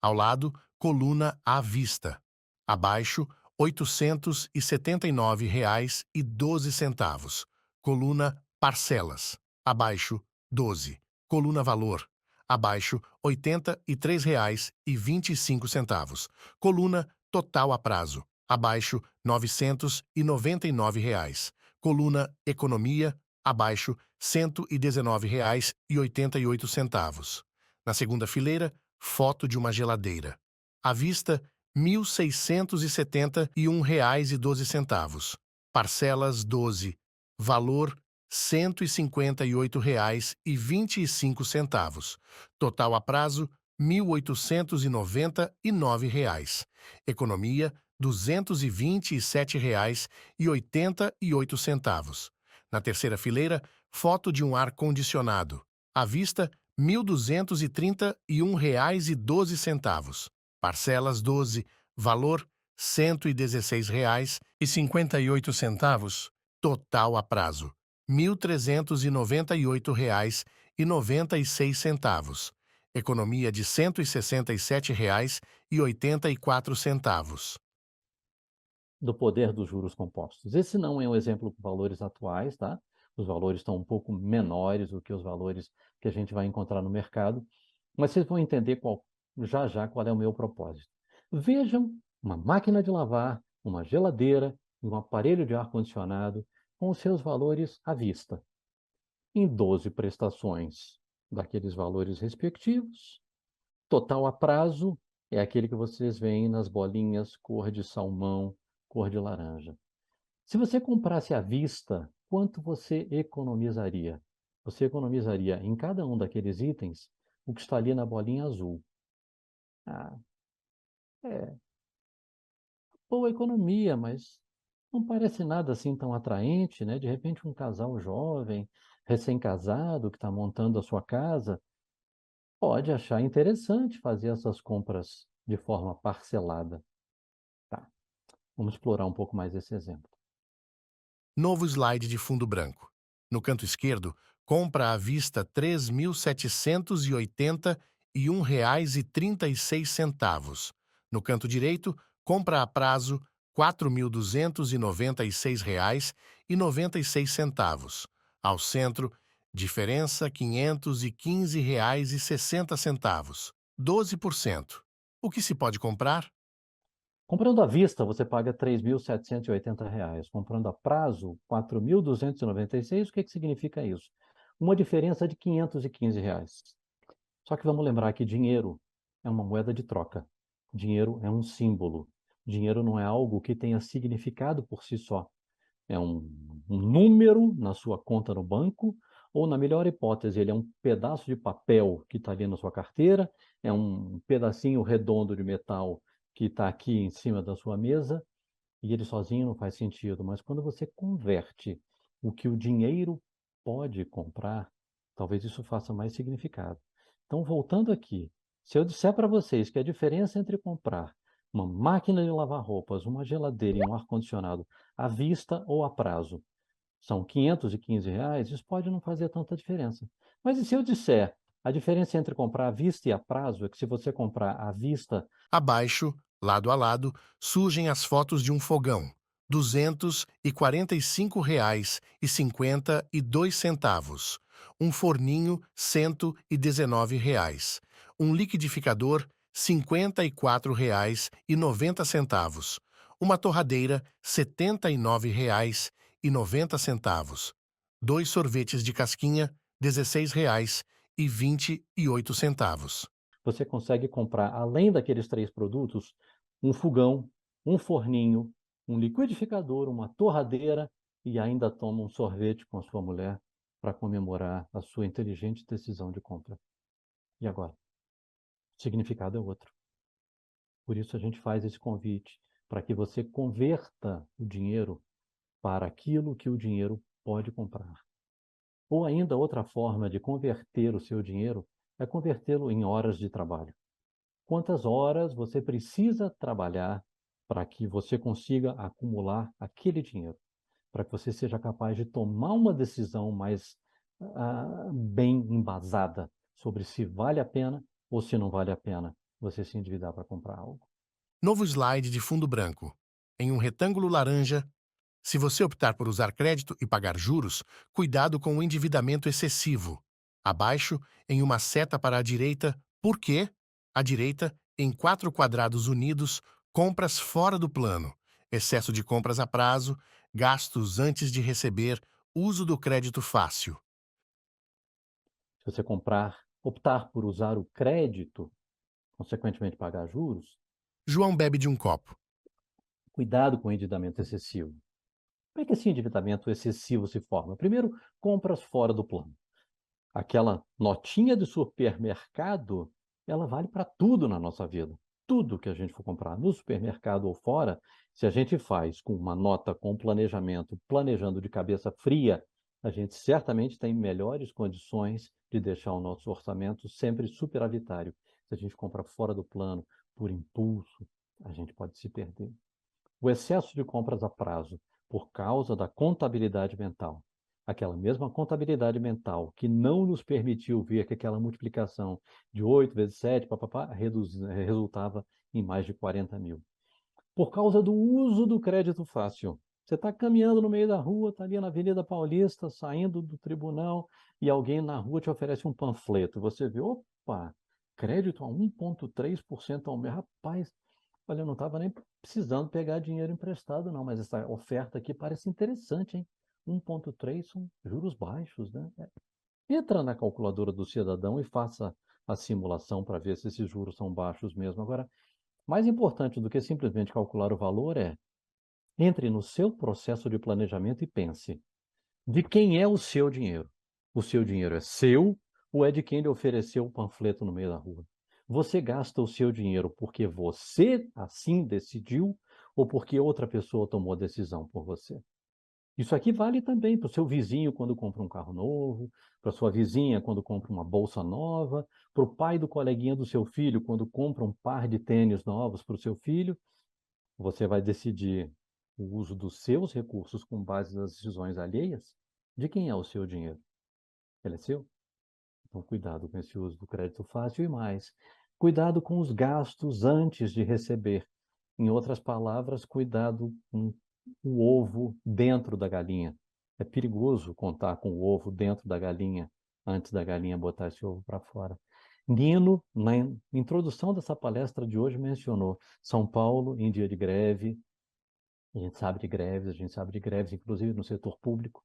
Ao lado, coluna à vista. Abaixo, R$ 879,12. Coluna Parcelas. Abaixo, 12. Coluna Valor. Abaixo, R$ 83,25. Coluna Total a prazo. Abaixo, R$ 999. Coluna Economia. Abaixo, R$ 119,88. Na segunda fileira, foto de uma geladeira. À vista, R$ 1.671,12. Parcelas 12. Valor R$ 158,25. Total a prazo R$ 1.899. Economia R$ 227,88. Na terceira fileira, foto de um ar-condicionado. À vista, R$ 1.231,12. Parcelas 12. Valor R$ 116,58. Total a prazo R$ 1.398,96. Economia de R$ 167,84. Do poder dos juros compostos. Esse não é um exemplo com valores atuais, tá? Os valores estão um pouco menores do que os valores que a gente vai encontrar no mercado, mas vocês vão entender já já qual é o meu propósito. Vejam uma máquina de lavar, uma geladeira e um aparelho de ar-condicionado com os seus valores à vista, em 12 prestações daqueles valores respectivos. Total a prazo é aquele que vocês veem nas bolinhas cor de salmão, cor de laranja. Se você comprasse à vista, quanto você economizaria? Você economizaria em cada um daqueles itens o que está ali na bolinha azul. Ah, é boa economia, mas não parece nada assim tão atraente, né? De repente, um casal jovem, recém-casado, que está montando a sua casa, pode achar interessante fazer essas compras de forma parcelada. Tá, vamos explorar um pouco mais esse exemplo. Novo slide de fundo branco. No canto esquerdo, compra à vista R$ 3.781,36. No canto direito, compra a prazo R$ 4.296,96. Ao centro, diferença R$ 515,60. 12%. O que se pode comprar? Comprando à vista, você paga R$ 3.780. Comprando a prazo, R$ 4.296. O que significa isso? Uma diferença de R$ 515. Só que vamos lembrar que dinheiro é uma moeda de troca. Dinheiro é um símbolo. Dinheiro não é algo que tenha significado por si só. É um número na sua conta no banco, ou, na melhor hipótese, ele é um pedaço de papel que está ali na sua carteira, é um pedacinho redondo de metal que está aqui em cima da sua mesa, e ele sozinho não faz sentido. Mas quando você converte o que o dinheiro pode comprar, talvez isso faça mais significado. Então, voltando aqui, se eu disser para vocês que a diferença entre comprar uma máquina de lavar roupas, uma geladeira e um ar-condicionado à vista ou a prazo são R$ 515, isso pode não fazer tanta diferença. Mas e se eu disser a diferença entre comprar à vista e a prazo é que se você comprar à vista... Abaixo, lado a lado, surgem as fotos de um fogão. R$ 245,52. Um forninho, R$ 119. Um liquidificador, R$ 54,90. Uma torradeira, R$ 79,90. Dois sorvetes de casquinha, R$ 16,28. Você consegue comprar, além daqueles 3 produtos, um fogão, um forninho, um liquidificador, uma torradeira e ainda toma um sorvete com a sua mulher para comemorar a sua inteligente decisão de compra. E agora? O significado é outro. Por isso a gente faz esse convite, para que você converta o dinheiro para aquilo que o dinheiro pode comprar. Ou ainda outra forma de converter o seu dinheiro é convertê-lo em horas de trabalho. Quantas horas você precisa trabalhar para que você consiga acumular aquele dinheiro? para que você seja capaz de tomar uma decisão mais bem embasada sobre se vale a pena ou se não vale a pena você se endividar para comprar algo. Novo slide de fundo branco. Em um retângulo laranja, se você optar por usar crédito e pagar juros, cuidado com o endividamento excessivo. Abaixo, em uma seta para a direita, por quê? À direita, em 4 quadrados unidos, compras fora do plano, excesso de compras a prazo, gastos antes de receber, uso do crédito fácil. Se você optar por usar o crédito, consequentemente pagar juros, João bebe de um copo. cuidado com o endividamento excessivo. Como é que esse endividamento excessivo se forma? Primeiro, compras fora do plano. Aquela notinha de supermercado, ela vale para tudo na nossa vida. Tudo que a gente for comprar no supermercado ou fora, se a gente faz com uma nota, com planejamento, planejando de cabeça fria, a gente certamente tem melhores condições de deixar o nosso orçamento sempre superavitário. Se a gente compra fora do plano, por impulso, a gente pode se perder. O excesso de compras a prazo, por causa da contabilidade mental, aquela mesma contabilidade mental que não nos permitiu ver que aquela multiplicação de 8 vezes 7, resultava em mais de 40 mil. Por causa do uso do crédito fácil. Você está caminhando no meio da rua, está ali na Avenida Paulista, saindo do tribunal, e alguém na rua te oferece um panfleto. Você vê, opa, crédito a 1,3% ao mês. Rapaz, olha, eu não estava nem precisando pegar dinheiro emprestado, não, mas essa oferta aqui parece interessante, hein? 1,3 são juros baixos, né? Entra na calculadora do cidadão e faça a simulação para ver se esses juros são baixos mesmo. Agora, mais importante do que simplesmente calcular o valor é, entre no seu processo de planejamento e pense, de quem é o seu dinheiro? O seu dinheiro é seu ou é de quem lhe ofereceu o panfleto no meio da rua? Você gasta o seu dinheiro porque você assim decidiu ou porque outra pessoa tomou a decisão por você? Isso aqui vale também para o seu vizinho quando compra um carro novo, para sua vizinha quando compra uma bolsa nova, para o pai do coleguinha do seu filho quando compra um par de tênis novos para o seu filho. Você vai decidir o uso dos seus recursos com base nas decisões alheias? De quem é o seu dinheiro? Ele é seu? Então, cuidado com esse uso do crédito fácil e mais. Cuidado com os gastos antes de receber. Em outras palavras, cuidado com o ovo dentro da galinha. É perigoso contar com o ovo dentro da galinha antes da galinha botar esse ovo para fora. Nino, na introdução dessa palestra de hoje, mencionou São Paulo em dia de greve. A gente sabe de greves, inclusive no setor público.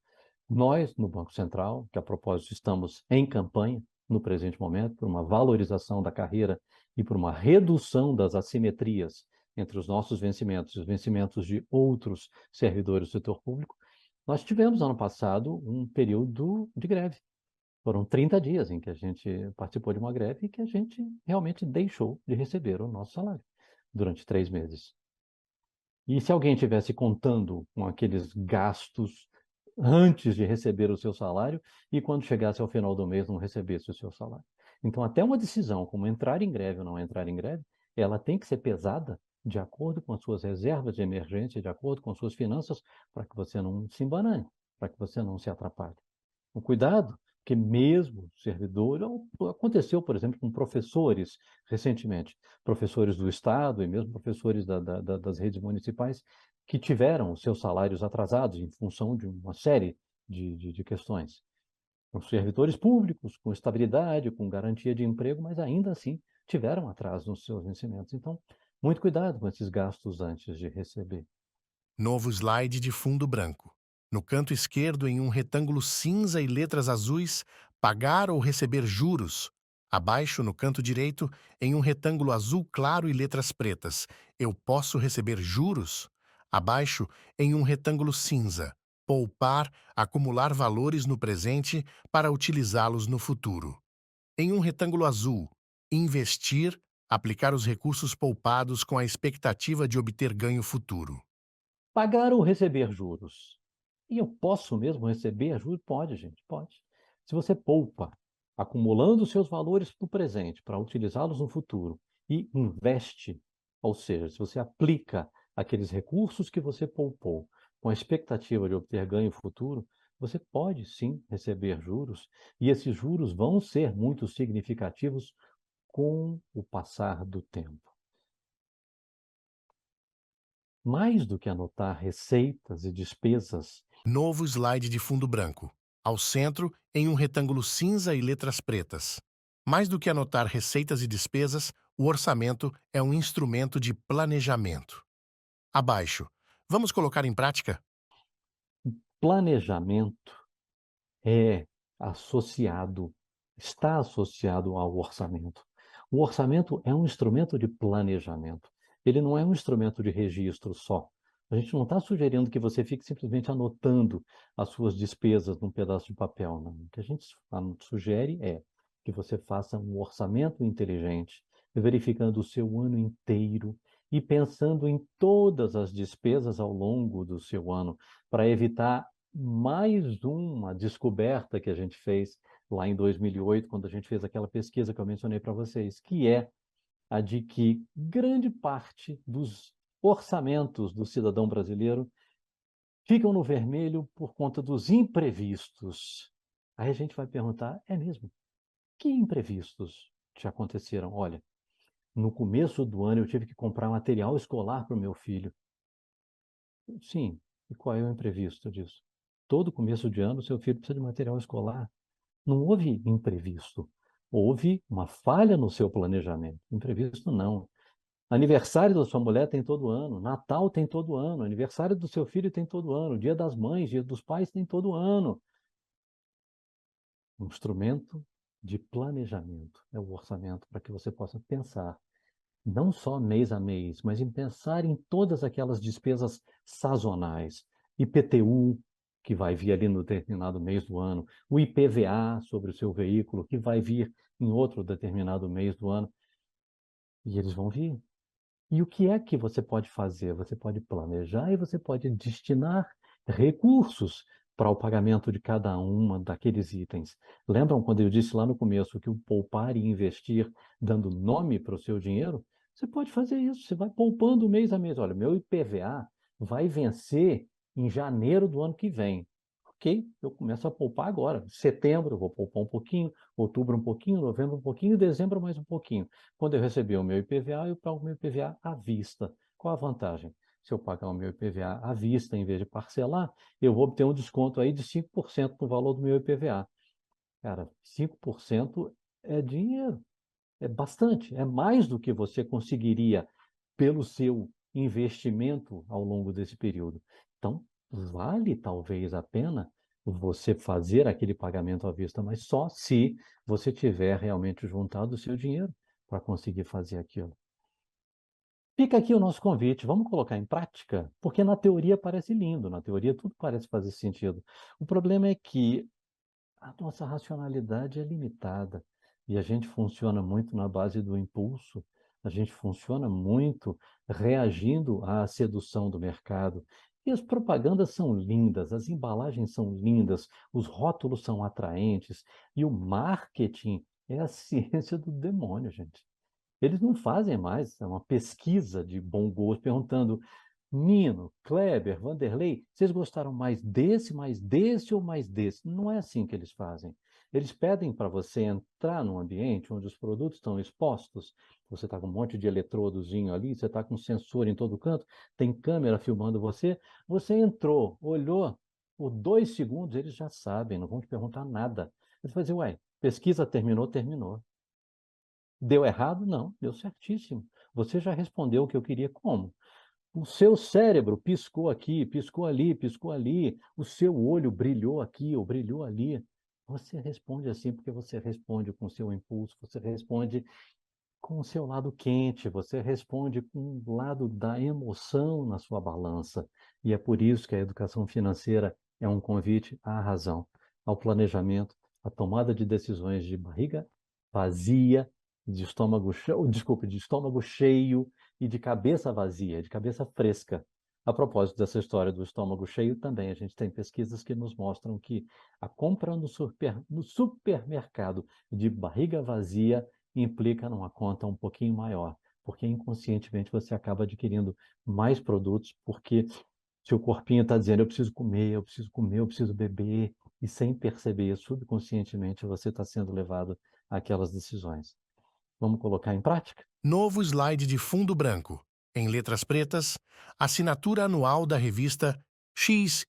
Nós, no Banco Central, que a propósito estamos em campanha no presente momento, por uma valorização da carreira e por uma redução das assimetrias entre os nossos vencimentos e os vencimentos de outros servidores do setor público, nós tivemos ano passado um período de greve. Foram 30 dias em que a gente participou de uma greve e que a gente realmente deixou de receber o nosso salário durante 3 meses. E se alguém tivesse contando com aqueles gastos antes de receber o seu salário e quando chegasse ao final do mês não recebesse o seu salário? Então, até uma decisão como entrar em greve ou não entrar em greve, ela tem que ser pesada de acordo com as suas reservas de emergência, de acordo com as suas finanças, para que você não se embanane, para que você não se atrapalhe. Um cuidado, porque mesmo servidor, aconteceu, por exemplo, com professores recentemente, professores do Estado e mesmo professores das redes municipais, que tiveram os seus salários atrasados em função de uma série de questões. Os servidores públicos, com estabilidade, com garantia de emprego, mas ainda assim tiveram atraso nos seus vencimentos. Então, muito cuidado com esses gastos antes de receber. Novo slide de fundo branco. No canto esquerdo, em um retângulo cinza e letras azuis, pagar ou receber juros. Abaixo, no canto direito, em um retângulo azul claro e letras pretas, eu posso receber juros? Abaixo, em um retângulo cinza, poupar, acumular valores no presente para utilizá-los no futuro. Em um retângulo azul, investir, aplicar os recursos poupados com a expectativa de obter ganho futuro. Pagar ou receber juros? E eu posso mesmo receber juros? Pode, gente, pode. Se você poupa, acumulando seus valores no presente para utilizá-los no futuro e investe, ou seja, se você aplica aqueles recursos que você poupou com a expectativa de obter ganho futuro, você pode sim receber juros, e esses juros vão ser muito significativos com o passar do tempo. Mais do que anotar receitas e despesas, Novo slide de fundo branco. Ao centro, em um retângulo cinza e letras pretas. Mais do que anotar receitas e despesas, o orçamento é um instrumento de planejamento. Abaixo. Vamos colocar em prática? planejamento é associado, está associado ao orçamento. O orçamento é um instrumento de planejamento. Ele não é um instrumento de registro só. A gente não está sugerindo que você fique simplesmente anotando as suas despesas num pedaço de papel, não. O que a gente sugere é que você faça um orçamento inteligente, verificando o seu ano inteiro e pensando em todas as despesas ao longo do seu ano, para evitar mais uma descoberta que a gente fez lá em 2008, quando a gente fez aquela pesquisa que eu mencionei para vocês, que é a de que grande parte dos orçamentos do cidadão brasileiro ficam no vermelho por conta dos imprevistos. Aí a gente vai perguntar, é mesmo? Que imprevistos te aconteceram? Olha, no começo do ano eu tive que comprar material escolar para o meu filho. Sim, e qual é o imprevisto disso? Todo começo de ano, seu filho precisa de material escolar. Não houve imprevisto. Houve uma falha no seu planejamento. Imprevisto não. Aniversário da sua mulher tem todo ano, Natal tem todo ano, aniversário do seu filho tem todo ano, Dia das Mães, Dia dos Pais tem todo ano. Um instrumento de planejamento é o orçamento, para que você possa pensar não só mês a mês, mas em pensar em todas aquelas despesas sazonais, IPTU, que vai vir ali no determinado mês do ano, o IPVA sobre o seu veículo, que vai vir em outro determinado mês do ano, e eles vão vir. E o que é que você pode fazer? Você pode planejar e você pode destinar recursos para o pagamento de cada uma daqueles itens. Lembram quando eu disse lá no começo que o poupar e investir dando nome para o seu dinheiro? Você pode fazer isso, você vai poupando mês a mês. Olha, meu IPVA vai vencer em janeiro do ano que vem. Ok, eu começo a poupar agora. Setembro eu vou poupar um pouquinho, outubro um pouquinho, novembro um pouquinho, dezembro mais um pouquinho. Quando eu receber o meu IPVA, eu pago o meu IPVA à vista. Qual a vantagem? Se eu pagar o meu IPVA à vista em vez de parcelar, eu vou obter um desconto aí de 5% no valor do meu IPVA. Cara, 5% é dinheiro, é bastante, é mais do que você conseguiria pelo seu investimento ao longo desse período. Então, vale talvez a pena você fazer aquele pagamento à vista, mas só se você tiver realmente juntado o seu dinheiro para conseguir fazer aquilo. Fica aqui o nosso convite, vamos colocar em prática, porque na teoria parece lindo, na teoria tudo parece fazer sentido. O problema é que a nossa racionalidade é limitada e a gente funciona muito na base do impulso, a gente funciona muito reagindo à sedução do mercado. E as propagandas são lindas, as embalagens são lindas, os rótulos são atraentes e o marketing é a ciência do demônio, gente. Eles não fazem mais uma pesquisa de bom gosto perguntando Nino, Kleber, Vanderlei, vocês gostaram mais desse ou mais desse? Não é assim que eles fazem. Eles pedem para você entrar num ambiente onde os produtos estão expostos, você está com um monte de eletrodozinho ali, você está com sensor em todo canto, tem câmera filmando você, você entrou, olhou, por 2 segundos eles já sabem, não vão te perguntar nada. Você vai dizer, ué, pesquisa terminou, terminou. Deu errado? Não, deu certíssimo. Você já respondeu o que eu queria como? O seu cérebro piscou aqui, piscou ali, piscou ali, o seu olho brilhou aqui ou brilhou ali. Você responde assim porque você responde com o seu impulso, você responde com o seu lado quente, você responde com o lado da emoção na sua balança. E é por isso que a educação financeira é um convite à razão, ao planejamento, à tomada de decisões de barriga vazia, de estômago cheio, desculpe, de estômago cheio e de cabeça vazia, de cabeça fresca. A propósito dessa história do estômago cheio, também a gente tem pesquisas que nos mostram que a compra no supermercado de barriga vazia implica numa conta um pouquinho maior, porque inconscientemente você acaba adquirindo mais produtos, porque Seu corpinho está dizendo, eu preciso comer, eu preciso comer, eu preciso beber, e sem perceber, subconscientemente, você está sendo levado àquelas decisões. Vamos colocar em prática? Novo slide de fundo branco. Em letras pretas, assinatura anual da revista XYZ.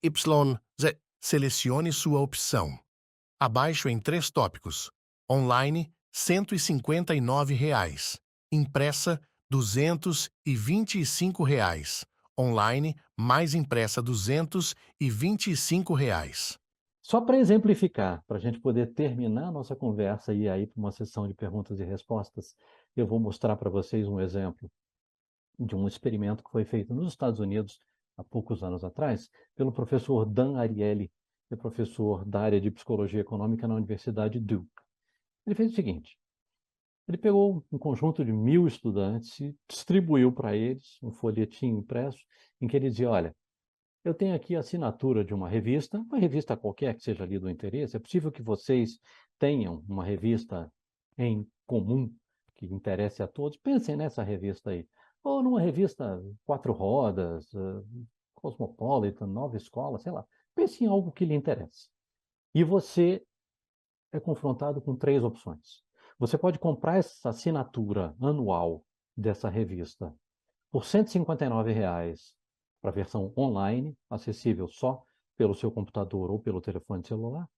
Selecione sua opção. Abaixo em 3 tópicos. Online, R$ 159. Impressa, R$ 225. Online, mais impressa, R$ 225. Só para exemplificar, para a gente poder terminar a nossa conversa e ir aí para uma sessão de perguntas e respostas, eu vou mostrar para vocês um exemplo de um experimento que foi feito nos Estados Unidos há poucos anos atrás, pelo professor Dan Ariely, que é professor da área de psicologia econômica na Universidade Duke. Ele fez o seguinte: ele pegou um conjunto de 1.000 estudantes e distribuiu para eles um folhetim impresso em que ele dizia: olha, eu tenho aqui a assinatura de uma revista qualquer que seja ali do interesse. É possível que vocês tenham uma revista em comum que interesse a todos. Pensem nessa revista aí. Ou numa revista 4 rodas, Cosmopolitan, Nova Escola, sei lá. Pense em algo que lhe interesse. E você é confrontado com 3 opções. Você pode comprar essa assinatura anual dessa revista por R$ 159 para a versão online, acessível só pelo seu computador ou pelo telefone celular.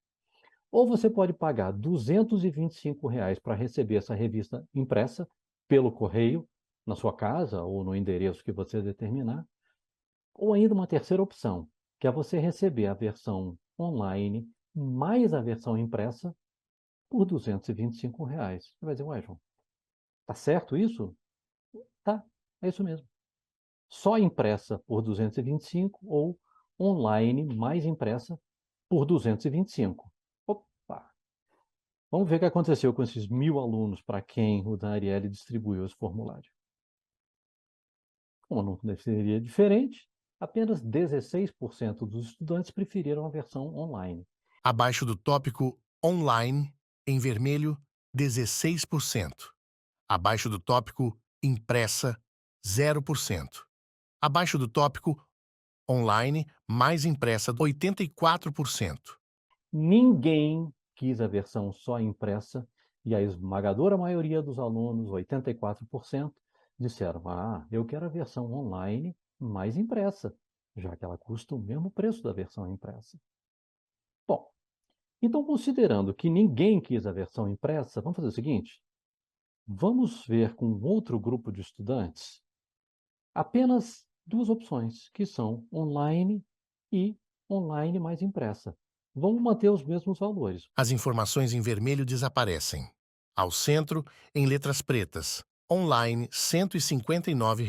Ou você pode pagar R$ 225 para receber essa revista impressa pelo correio, na sua casa ou no endereço que você determinar. Ou ainda uma terceira opção, que é você receber a versão online mais a versão impressa por R$ 225. Você vai dizer, ué, João, tá certo isso? Tá, é isso mesmo. Só impressa por 225 ou online mais impressa por 225. Opa! Vamos ver o que aconteceu com esses 1.000 alunos para quem o Dan Ariely distribuiu esse formulário. Como não seria diferente, apenas 16% dos estudantes preferiram a versão online. Abaixo do tópico online, em vermelho, 16%. Abaixo do tópico impressa, 0%. Abaixo do tópico online, mais impressa, 84%. Ninguém quis a versão só impressa e a esmagadora maioria dos alunos, 84%, disseram: ah, eu quero a versão online mais impressa, já que ela custa o mesmo preço da versão impressa. Bom, então considerando que ninguém quis a versão impressa, vamos fazer o seguinte: vamos ver com outro grupo de estudantes apenas 2 opções, que são online e online mais impressa. Vamos manter os mesmos valores. As informações em vermelho desaparecem. Ao centro, em letras pretas, online, R$ 159.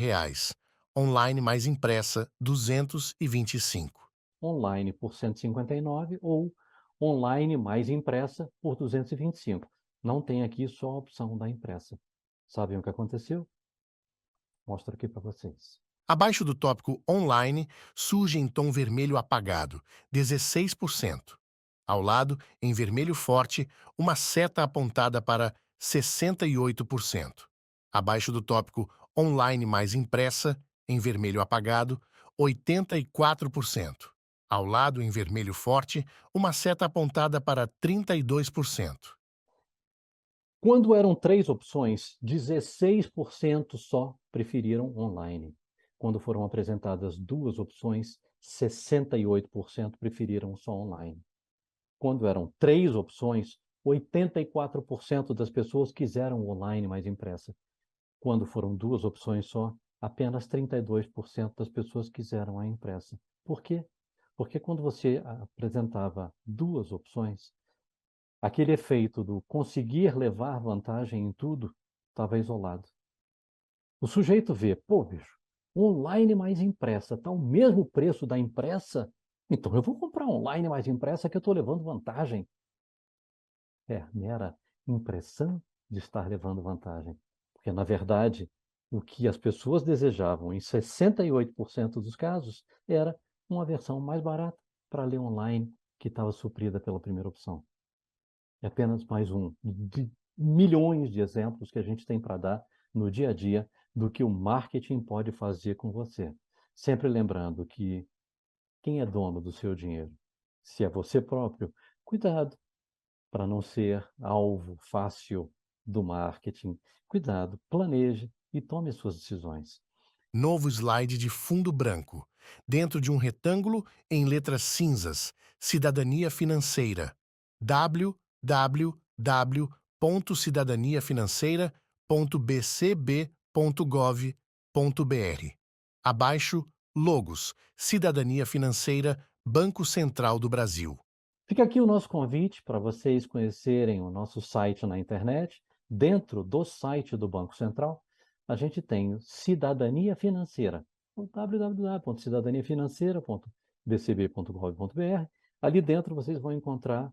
Online mais impressa, 225. Online por 159 ou online mais impressa por 225. Não tem aqui só a opção da impressa. Sabem o que aconteceu? Mostro aqui para vocês. Abaixo do tópico online, surge em tom vermelho apagado, 16%. Ao lado, em vermelho forte, uma seta apontada para 68%. Abaixo do tópico online mais impressa, em vermelho apagado, 84%. Ao lado, em vermelho forte, uma seta apontada para 32%. Quando eram 3 opções, 16% só preferiram online. Quando foram apresentadas 2 opções, 68% preferiram só online. Quando eram 3 opções, 84% das pessoas quiseram online mais impressa. Quando foram 2 opções só, apenas 32% das pessoas quiseram a impressa. Por quê? Porque quando você apresentava 2 opções, aquele efeito do conseguir levar vantagem em tudo estava isolado. O sujeito vê, pô, bicho, online mais impressa, está o mesmo preço da impressa, então eu vou comprar online mais impressa que eu estou levando vantagem. É mera impressão de estar levando vantagem. Porque, na verdade, o que as pessoas desejavam em 68% dos casos era uma versão mais barata para ler online que estava suprida pela primeira opção. É apenas mais um de milhões de exemplos que a gente tem para dar no dia a dia do que o marketing pode fazer com você. Sempre lembrando que quem é dono do seu dinheiro? Se é você próprio, cuidado para não ser alvo fácil do marketing. Cuidado, planeje e tome suas decisões. Novo slide de fundo branco. Dentro de um retângulo, em letras cinzas, cidadania financeira. www.cidadaniafinanceira.bcb.gov.br. Abaixo, logos. Cidadania Financeira, Banco Central do Brasil. Fica aqui o nosso convite para vocês conhecerem o nosso site na internet. Dentro do site do Banco Central, a gente tem o Cidadania Financeira, www.cidadaniafinanceira.bcb.gov.br. Ali dentro vocês vão encontrar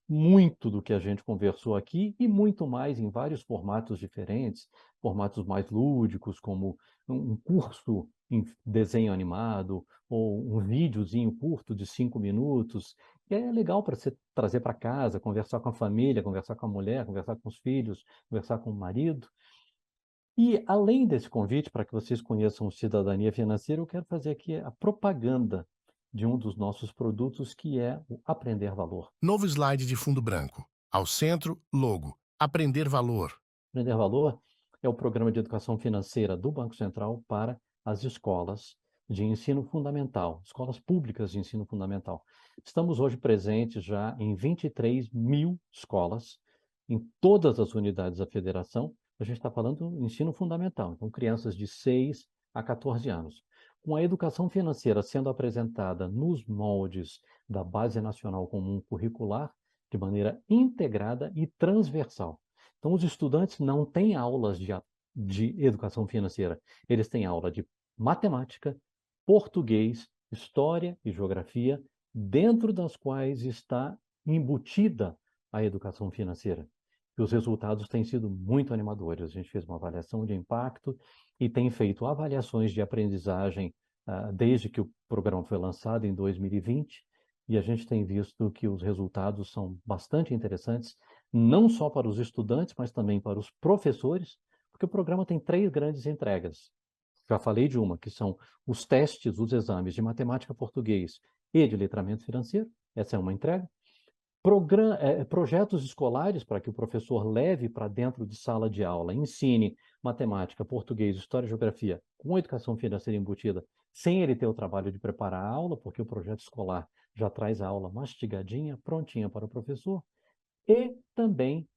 muito do que a gente conversou aqui e muito mais em vários formatos diferentes, formatos mais lúdicos, como um curso em desenho animado ou um videozinho curto de 5 minutos, que é legal para você trazer para casa, conversar com a família, conversar com a mulher, conversar com os filhos, conversar com o marido. E além desse convite para que vocês conheçam o Cidadania Financeira, eu quero fazer aqui a propaganda de um dos nossos produtos, que é o Aprender Valor. Novo slide de fundo branco. Ao centro, logo. Aprender Valor. Aprender Valor é o programa de educação financeira do Banco Central para as escolas de ensino fundamental, escolas públicas de ensino fundamental. Estamos hoje presentes já em 23 mil escolas, em todas as unidades da federação. A gente está falando do ensino fundamental, então crianças de 6 a 14 anos. Com a educação financeira sendo apresentada nos moldes da Base Nacional Comum Curricular, de maneira integrada e transversal. Então, os estudantes não têm aulas de educação financeira, eles têm aula de matemática, português, história e geografia, dentro das quais está embutida a educação financeira. E os resultados têm sido muito animadores. A gente fez uma avaliação de impacto e tem feito avaliações de aprendizagem desde que o programa foi lançado em 2020, e a gente tem visto que os resultados são bastante interessantes, não só para os estudantes, mas também para os professores, porque o programa tem 3 grandes entregas. Já falei de uma, que são os testes, os exames de matemática, português e de letramento financeiro. Essa é uma entrega. Projetos escolares para que o professor leve para dentro de sala de aula, ensine matemática, português, história e geografia com educação financeira embutida, sem ele ter o trabalho de preparar a aula, porque o projeto escolar já traz a aula mastigadinha, prontinha para o professor. E também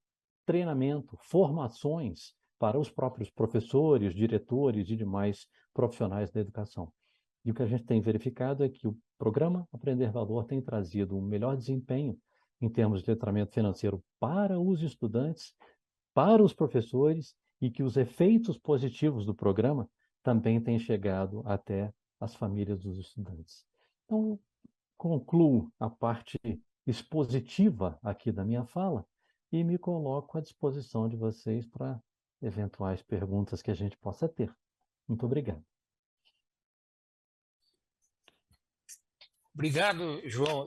treinamento, formações para os próprios professores, diretores e demais profissionais da educação. E o que a gente tem verificado é que o programa Aprender Valor tem trazido um melhor desempenho em termos de letramento financeiro para os estudantes, para os professores, e que os efeitos positivos do programa também têm chegado até as famílias dos estudantes. Então, concluo a parte expositiva aqui da minha fala e me coloco à disposição de vocês para eventuais perguntas que a gente possa ter. Muito obrigado. Obrigado, João.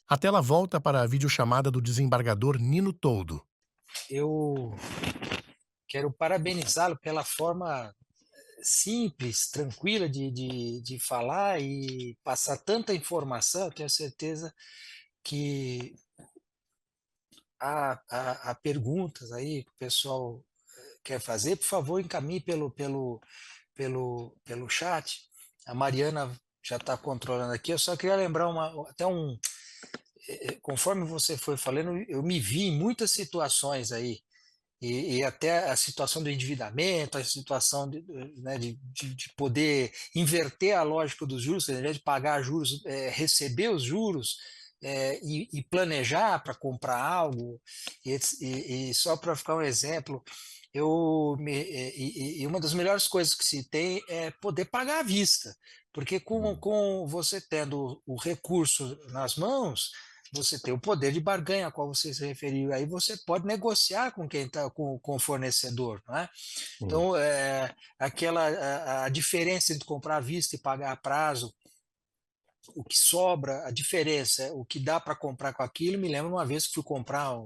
A tela volta para a videochamada do desembargador Nino Toldo. Eu quero parabenizá-lo pela forma simples, tranquila de falar e passar tanta informação. Eu tenho certeza que há perguntas aí que o pessoal quer fazer. Por favor, encaminhe pelo chat. A Mariana já está controlando aqui. Eu só queria lembrar conforme você foi falando, eu me vi em muitas situações aí, e até a situação do endividamento, a situação né, de poder inverter a lógica dos juros, ao invés de pagar juros, receber os juros, e planejar para comprar algo, e só para ficar um exemplo, e uma das melhores coisas que se tem é poder pagar à vista, porque com você tendo o recurso nas mãos, você tem o poder de barganha a qual você se referiu, aí você pode negociar com quem está com o fornecedor, não é? Então, a diferença entre comprar à vista e pagar a prazo, o que sobra, a diferença, o que dá para comprar com aquilo, me lembro uma vez que fui comprar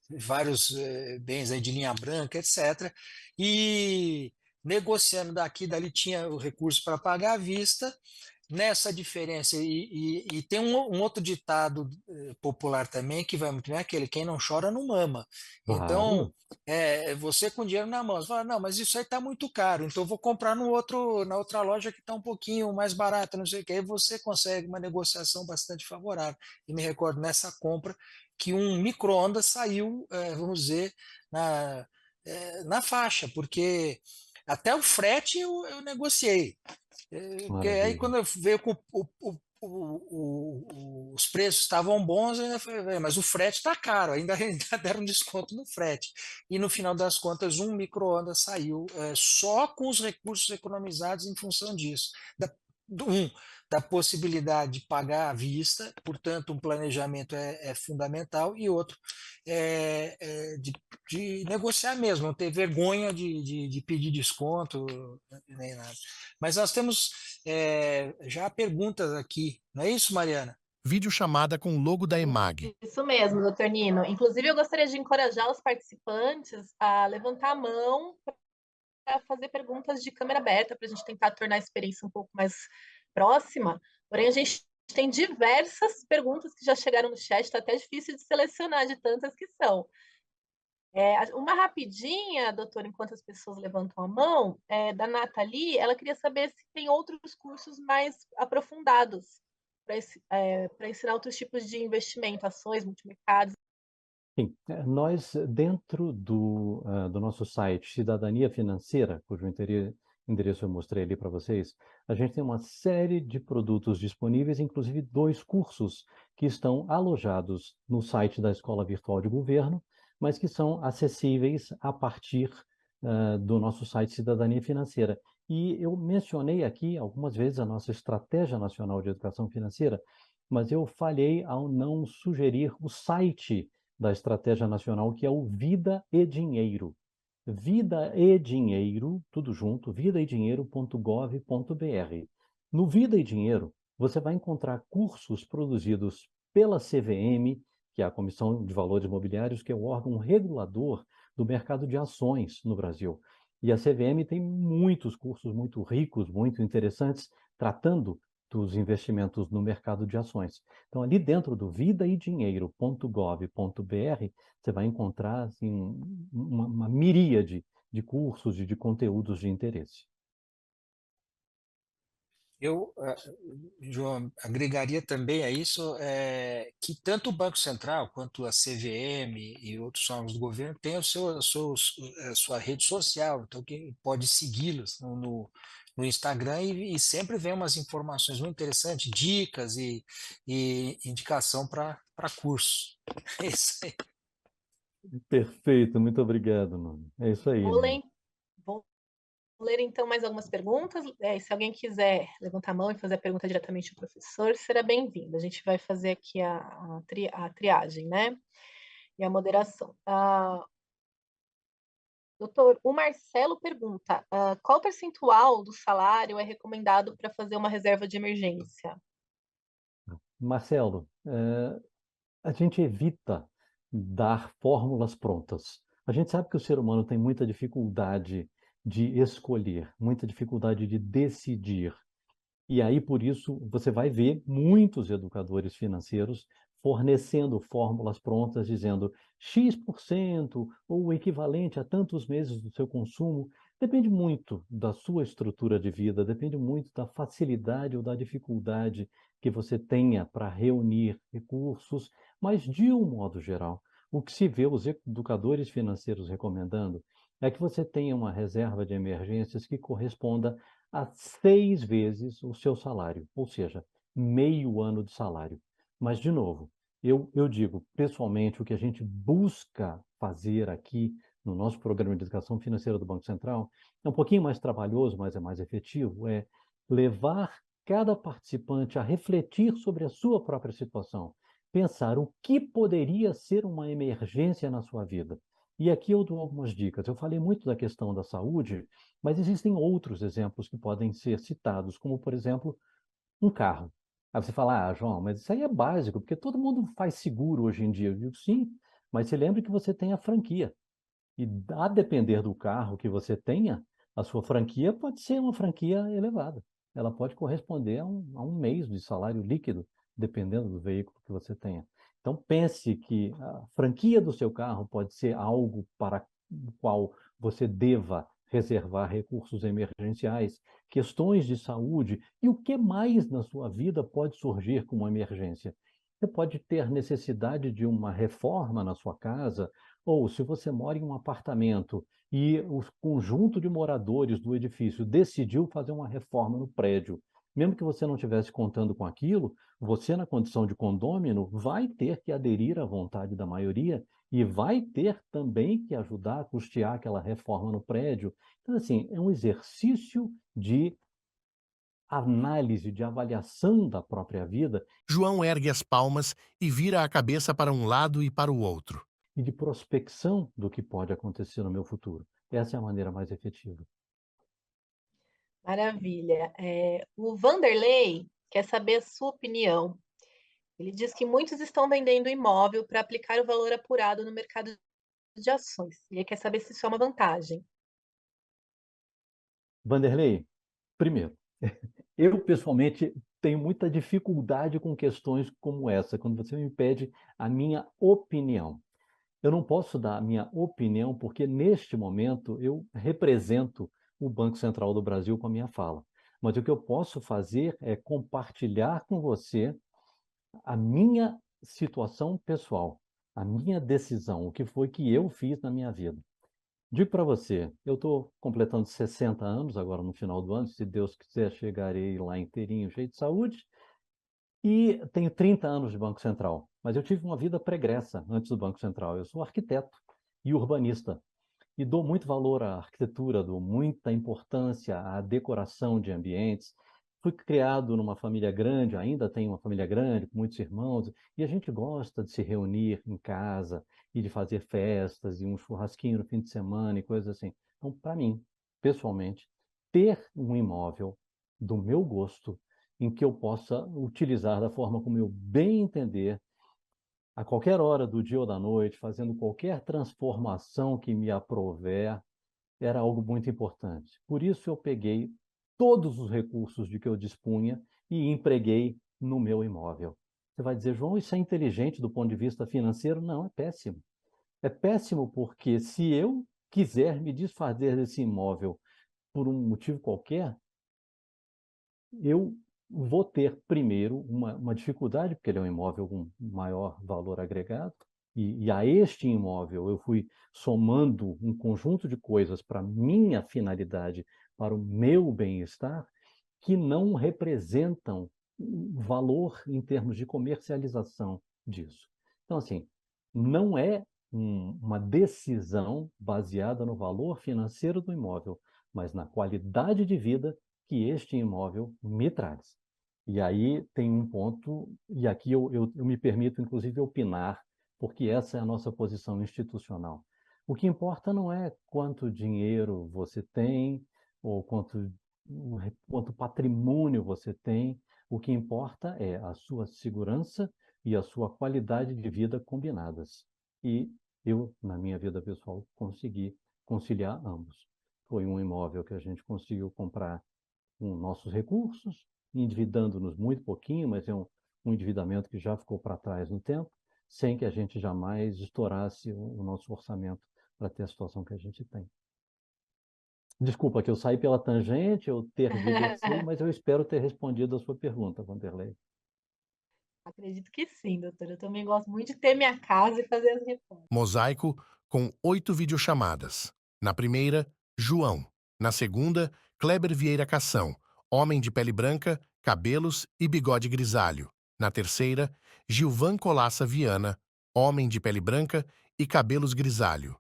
vários bens aí de linha branca, etc., e negociando daqui e dali tinha o recurso para pagar à vista, nessa diferença, e tem um outro ditado popular também que vai muito bem, aquele, quem não chora não mama. Então, Claro, você com dinheiro na mão, você fala, não, mas isso aí está muito caro, então eu vou comprar na outra loja que está um pouquinho mais barata, não sei o que, aí você consegue uma negociação bastante favorável. E me recordo nessa compra que um micro-ondas saiu, vamos dizer, na faixa, porque até o frete eu negociei. Porque aí maravilha. quando eu veio com os preços estavam bons, eu ainda falei, "Véi, mas o frete está caro, ainda deram desconto no frete. E no final das contas, um micro-ondas saiu só com os recursos economizados em função disso. Um, da possibilidade de pagar à vista, portanto, um planejamento é fundamental, e outro, de negociar mesmo, não ter vergonha de pedir desconto, nem nada. Mas nós temos já perguntas aqui, não é isso, Mariana? Videochamada com o logo da EMAG. Isso mesmo, doutor Nino. Inclusive, eu gostaria de encorajar os participantes a levantar a mão para fazer perguntas de câmera aberta, para a gente tentar tornar a experiência um pouco mais próxima. Porém, a gente tem diversas perguntas que já chegaram no chat, está até difícil de selecionar de tantas que são. Uma rapidinha, doutor, enquanto as pessoas levantam a mão, da Nathalie, ela queria saber se tem outros cursos mais aprofundados para ensinar outros tipos de investimento, ações, multimercados. Sim, nós, dentro do nosso site Cidadania Financeira, cujo endereço eu mostrei ali para vocês, a gente tem uma série de produtos disponíveis, inclusive 2 cursos que estão alojados no site da Escola Virtual de Governo, mas que são acessíveis a partir do nosso site Cidadania Financeira. E eu mencionei aqui algumas vezes a nossa Estratégia Nacional de Educação Financeira, mas eu falhei ao não sugerir o site da Estratégia Nacional, que é o Vida e Dinheiro. Vida e Dinheiro, tudo junto, vidaedinheiro.gov.br. No Vida e Dinheiro, você vai encontrar cursos produzidos pela CVM, que é a Comissão de Valores Imobiliários, que é o órgão regulador do mercado de ações no Brasil. E a CVM tem muitos cursos muito ricos, muito interessantes, tratando dos investimentos no mercado de ações. Então, ali dentro do vidaedinheiro.gov.br, você vai encontrar assim, uma miríade de cursos e de conteúdos de interesse. Eu, João, agregaria também a isso que tanto o Banco Central quanto a CVM e outros órgãos do governo têm a sua rede social, então quem pode segui-los no Instagram e sempre vem umas informações muito interessantes, dicas e indicação para cursos. É isso aí. Perfeito, muito obrigado, mano. É isso aí, Vou Nino. ler, vou ler então mais algumas perguntas. Se alguém quiser levantar a mão e fazer a pergunta diretamente ao professor, será bem-vindo. A gente vai fazer aqui a triagem, né? E a moderação. Doutor, o Marcelo pergunta: qual percentual do salário é recomendado para fazer uma reserva de emergência? Marcelo, a gente evita dar fórmulas prontas. A gente sabe que o ser humano tem muita dificuldade de escolher, muita dificuldade de decidir. E aí, por isso, você vai ver muitos educadores financeiros fornecendo fórmulas prontas, dizendo X% ou o equivalente a tantos meses do seu consumo. Depende muito da sua estrutura de vida, depende muito da facilidade ou da dificuldade que você tenha para reunir recursos, mas, de um modo geral, o que se vê os educadores financeiros recomendando é que você tenha uma reserva de emergências que corresponda a 6 vezes o seu salário, ou seja, meio ano de salário. Mas, de novo, eu digo, pessoalmente, o que a gente busca fazer aqui no nosso programa de educação financeira do Banco Central é um pouquinho mais trabalhoso, mas é mais efetivo, é levar cada participante a refletir sobre a sua própria situação, pensar o que poderia ser uma emergência na sua vida. E aqui eu dou algumas dicas. Eu falei muito da questão da saúde, mas existem outros exemplos que podem ser citados, como, por exemplo, um carro. Aí você fala, João, mas isso aí é básico, porque todo mundo faz seguro hoje em dia. Eu digo, sim, mas se lembre que você tem a franquia. E a depender do carro que você tenha, a sua franquia pode ser uma franquia elevada. ela pode corresponder a um mês de salário líquido, dependendo do veículo que você tenha. Então, pense que a franquia do seu carro pode ser algo para o qual você deva reservar recursos emergenciais, questões de saúde e o que mais na sua vida pode surgir como emergência. Você pode ter necessidade de uma reforma na sua casa, ou se você mora em um apartamento e o conjunto de moradores do edifício decidiu fazer uma reforma no prédio, mesmo que você não estivesse contando com aquilo, você, na condição de condômino, vai ter que aderir à vontade da maioria e vai ter também que ajudar a custear aquela reforma no prédio. Então, assim, é um exercício de análise, de avaliação da própria vida João ergue as palmas e vira a cabeça para um lado e para o outro. e de prospecção do que pode acontecer no meu futuro. Essa é a maneira mais efetiva. Maravilha. O Vanderlei quer saber a sua opinião. Ele diz que muitos estão vendendo imóvel para aplicar o valor apurado no mercado de ações. Ele quer saber se isso é uma vantagem. Vanderlei, primeiro, eu pessoalmente tenho muita dificuldade com questões como essa, quando você me pede a minha opinião. Eu não posso dar a minha opinião porque, neste momento, eu represento o Banco Central do Brasil com a minha fala. Mas o que eu posso fazer é compartilhar com você a minha situação pessoal, a minha decisão, o que foi que eu fiz na minha vida. Digo para você, eu estou completando 60 anos agora no final do ano, se Deus quiser chegarei lá inteirinho, cheio de saúde, e tenho 30 anos de Banco Central, mas eu tive uma vida pregressa antes do Banco Central. Eu sou arquiteto e urbanista e dou muito valor à arquitetura, dou muita importância à decoração de ambientes. Fui criado numa família grande, ainda tenho uma família grande, com muitos irmãos, e a gente gosta de se reunir em casa e de fazer festas e um churrasquinho no fim de semana e coisas assim. Então, para mim, pessoalmente, ter um imóvel do meu gosto, em que eu possa utilizar da forma como eu bem entender, a qualquer hora do dia ou da noite, fazendo qualquer transformação que me aprouver, era algo muito importante. Por isso eu peguei todos os recursos de que eu dispunha e empreguei no meu imóvel. Você vai dizer, João, isso é inteligente do ponto de vista financeiro? Não, é péssimo. É péssimo porque se eu quiser me desfazer desse imóvel por um motivo qualquer, eu vou ter, primeiro, uma dificuldade, porque ele é um imóvel com maior valor agregado, e a este imóvel eu fui somando um conjunto de coisas para minha finalidade, para o meu bem-estar, que não representam valor em termos de comercialização disso. Então, assim, não é uma decisão baseada no valor financeiro do imóvel, mas na qualidade de vida que este imóvel me traz. E aí tem um ponto, e aqui eu me permito, inclusive, opinar, porque essa é a nossa posição institucional. O que importa não é quanto dinheiro você tem, ou quanto patrimônio você tem, o que importa é a sua segurança e a sua qualidade de vida combinadas. E eu, na minha vida pessoal, consegui conciliar ambos. Foi um imóvel que a gente conseguiu comprar com nossos recursos, endividando-nos muito pouquinho, mas é um endividamento que já ficou para trás no tempo, sem que a gente jamais estourasse o nosso orçamento para ter a situação que a gente tem. Desculpa que eu saí pela tangente, eu tergiversei, mas eu espero ter respondido a sua pergunta, Vanderlei. Acredito que sim, doutor. Eu também gosto muito de ter minha casa e fazer as reformas. Mosaico com 8 videochamadas. Na primeira, João. Na segunda, Kleber Vieira Cação, homem de pele branca, cabelos e bigode grisalho. Na terceira, Gilvan Colassa Viana, homem de pele branca e cabelos grisalho.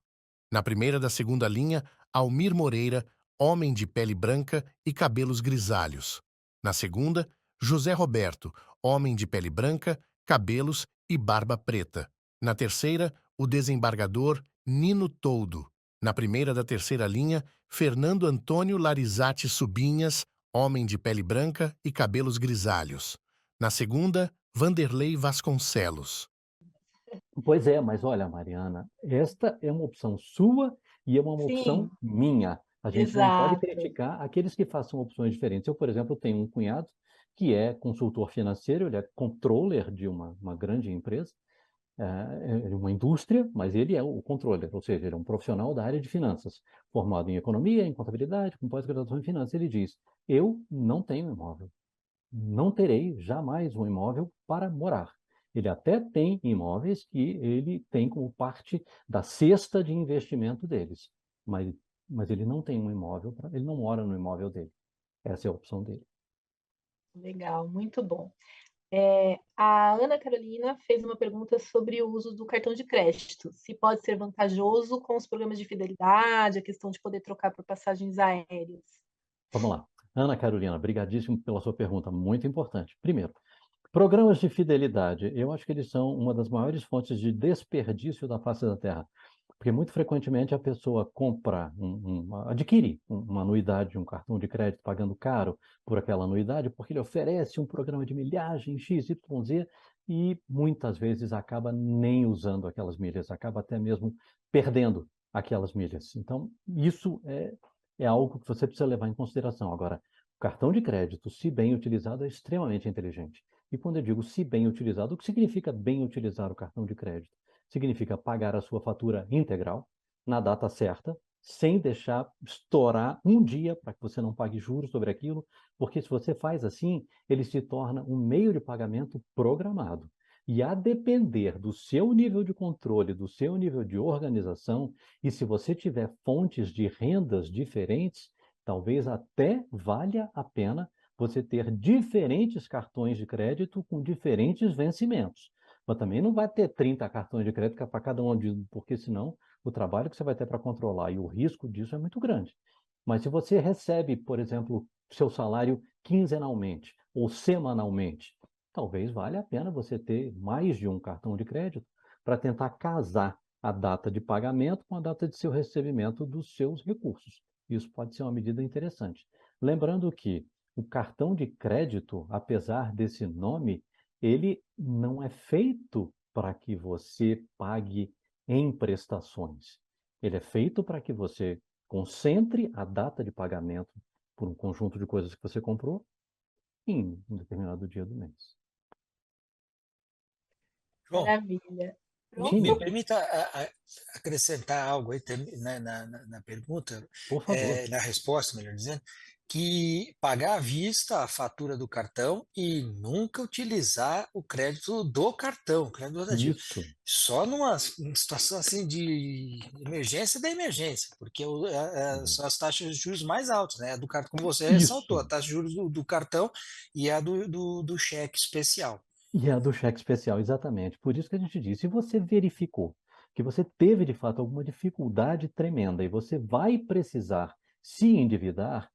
Na primeira da segunda linha, Almir Moreira, homem de pele branca e cabelos grisalhos. Na segunda, José Roberto, homem de pele branca, cabelos e barba preta. Na terceira, o desembargador Nino Toldo. Na primeira da terceira linha, Fernando Antônio Larizati Subinhas, homem de pele branca e cabelos grisalhos. Na segunda, Vanderlei Vasconcelos. Pois é, mas olha, Mariana, esta é uma opção sua e é uma opção Sim, minha. A gente não pode Exato. criticar aqueles que façam opções diferentes. Eu, por exemplo, tenho um cunhado que é consultor financeiro, ele é controller de uma grande empresa, é uma indústria, mas ele é o controller, ou seja, ele é um profissional da área de finanças, formado em economia, em contabilidade, com pós-graduação em finanças. Ele diz: eu não tenho imóvel, não terei jamais um imóvel para morar. Ele até tem imóveis que ele tem como parte da cesta de investimento deles, mas, mas ele não tem um imóvel, ele não mora no imóvel dele. Essa é a opção dele. Legal, muito bom. A Ana Carolina fez uma pergunta sobre o uso do cartão de crédito. Se pode ser vantajoso com os programas de fidelidade, a questão de poder trocar por passagens aéreas. Vamos lá. Ana Carolina, brigadíssimo pela sua pergunta, muito importante. Primeiro, programas de fidelidade, eu acho que eles são uma das maiores fontes de desperdício da face da Terra, porque muito frequentemente a pessoa compra, adquire uma anuidade, um cartão de crédito pagando caro por aquela anuidade, porque ele oferece um programa de milhagem X, Y, Z, e muitas vezes acaba nem usando aquelas milhas, acaba até mesmo perdendo aquelas milhas. Então, isso é algo que você precisa levar em consideração. Agora, o cartão de crédito, se bem utilizado, é extremamente inteligente. E quando eu digo se bem utilizado, o que significa bem utilizar o cartão de crédito? Significa pagar a sua fatura integral, na data certa, sem deixar estourar um dia para que você não pague juros sobre aquilo, porque se você faz assim, ele se torna um meio de pagamento programado. E a depender do seu nível de controle, do seu nível de organização, e se você tiver fontes de rendas diferentes, talvez até valha a pena você ter diferentes cartões de crédito com diferentes vencimentos. Mas também não vai ter 30 cartões de crédito para cada um, porque senão o trabalho que você vai ter para controlar e o risco disso é muito grande. Mas se você recebe, por exemplo, seu salário quinzenalmente ou semanalmente, talvez valha a pena você ter mais de um cartão de crédito para tentar casar a data de pagamento com a data de seu recebimento dos seus recursos. Isso pode ser uma medida interessante. Lembrando que o cartão de crédito, apesar desse nome, ele não é feito para que você pague em prestações. Ele é feito para que você concentre a data de pagamento por um conjunto de coisas que você comprou em um determinado dia do mês. João, Maravilha. me Pronto? permita acrescentar algo aí na pergunta, Por favor. na resposta, melhor dizendo, que pagar à vista a fatura do cartão e nunca utilizar o crédito do cartão, crédito rotativo. Isso, Só em situação assim de emergência da emergência, porque são as taxas de juros mais altas, né? A do cartão, como você ressaltou, isso. a taxa de juros do cartão e a do cheque especial. E a do cheque especial, exatamente. Por isso que a gente disse, se você verificou que você teve de fato alguma dificuldade tremenda e você vai precisar se endividar,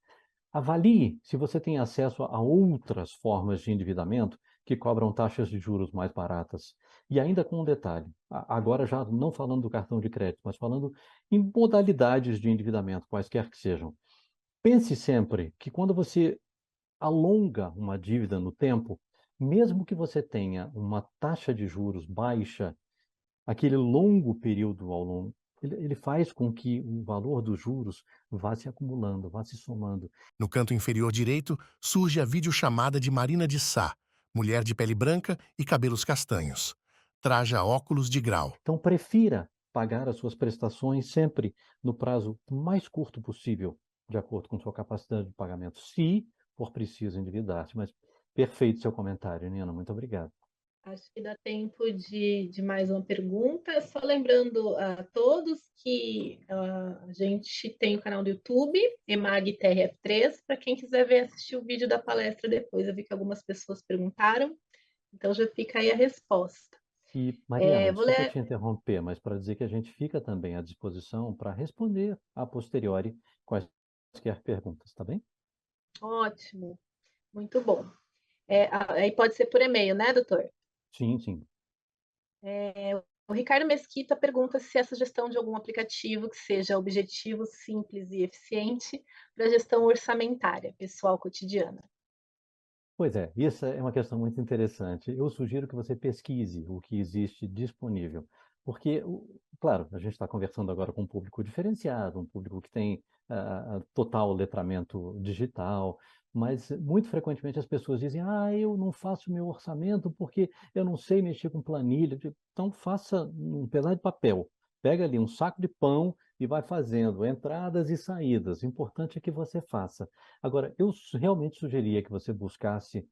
avalie se você tem acesso a outras formas de endividamento que cobram taxas de juros mais baratas. E ainda com um detalhe, agora já não falando do cartão de crédito, mas falando em modalidades de endividamento, quaisquer que sejam. Pense sempre que quando você alonga uma dívida no tempo, mesmo que você tenha uma taxa de juros baixa, aquele longo período ao longo, ele faz com que o valor dos juros vá se acumulando, vá se somando. No canto inferior direito, surge a videochamada de Marina de Sá, mulher de pele branca e cabelos castanhos. Traja óculos de grau. Então, prefira pagar as suas prestações sempre no prazo mais curto possível, de acordo com sua capacidade de pagamento, se for preciso endividar-se. Mas perfeito seu comentário, Nina, muito obrigado. Acho que dá tempo de mais uma pergunta. Só lembrando a todos que a gente tem o canal do YouTube, EMAG TRF3, para quem quiser ver, assistir o vídeo da palestra depois. Eu vi que algumas pessoas perguntaram, então já fica aí a resposta. E, Mariana, Vou desculpa ler. te interromper, mas para dizer que a gente fica também à disposição para responder a posteriori quaisquer perguntas, tá bem? Ótimo, muito bom. Aí pode ser por e-mail, né, doutor? Sim, sim. O Ricardo Mesquita pergunta se essa gestão de algum aplicativo que seja objetivo, simples e eficiente para a gestão orçamentária, pessoal cotidiana. Pois é, isso é uma questão muito interessante. Eu sugiro que você pesquise o que existe disponível, porque, claro, a gente está conversando agora com um público diferenciado, um público que tem total letramento digital, mas muito frequentemente as pessoas dizem, eu não faço meu orçamento porque eu não sei mexer com planilha. Então faça um pedaço de papel, pega ali um saco de pão e vai fazendo entradas e saídas. O importante é que você faça. Agora, eu realmente sugeria que você buscasse,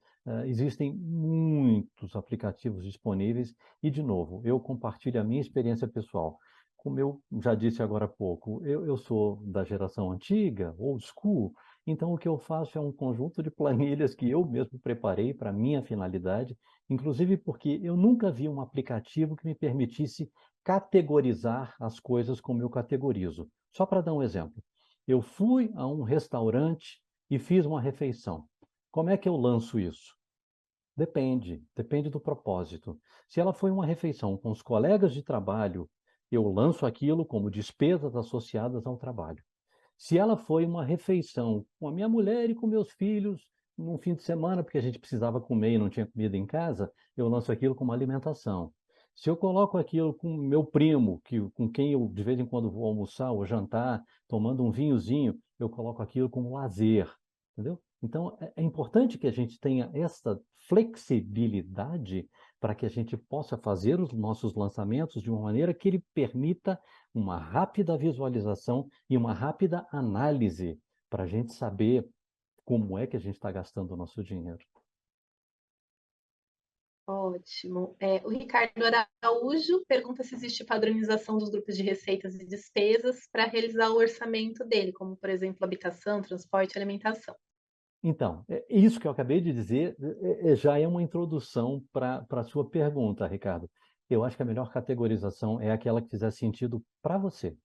existem muitos aplicativos disponíveis e, de novo, eu compartilho a minha experiência pessoal. Como eu já disse agora há pouco, eu sou da geração antiga, old school, então o que eu faço é um conjunto de planilhas que eu mesmo preparei para a minha finalidade, inclusive porque eu nunca vi um aplicativo que me permitisse categorizar as coisas como eu categorizo. Só para dar um exemplo, eu fui a um restaurante e fiz uma refeição. Como é que eu lanço isso? Depende do propósito. Se ela foi uma refeição com os colegas de trabalho, eu lanço aquilo como despesas associadas ao trabalho. Se ela foi uma refeição com a minha mulher e com meus filhos, num fim de semana, porque a gente precisava comer e não tinha comida em casa, eu lanço aquilo como alimentação. Se eu coloco aquilo com meu primo, com quem eu de vez em quando vou almoçar ou jantar, tomando um vinhozinho, eu coloco aquilo como lazer, entendeu? Então, é importante que a gente tenha essa flexibilidade para que a gente possa fazer os nossos lançamentos de uma maneira que ele permita uma rápida visualização e uma rápida análise para a gente saber como é que a gente está gastando o nosso dinheiro. Ótimo. O Ricardo Araújo pergunta se existe padronização dos grupos de receitas e despesas para realizar o orçamento dele, como, por exemplo, habitação, transporte e alimentação. Então, isso que eu acabei de dizer já é uma introdução para a sua pergunta, Ricardo. Eu acho que a melhor categorização é aquela que fizer sentido para você.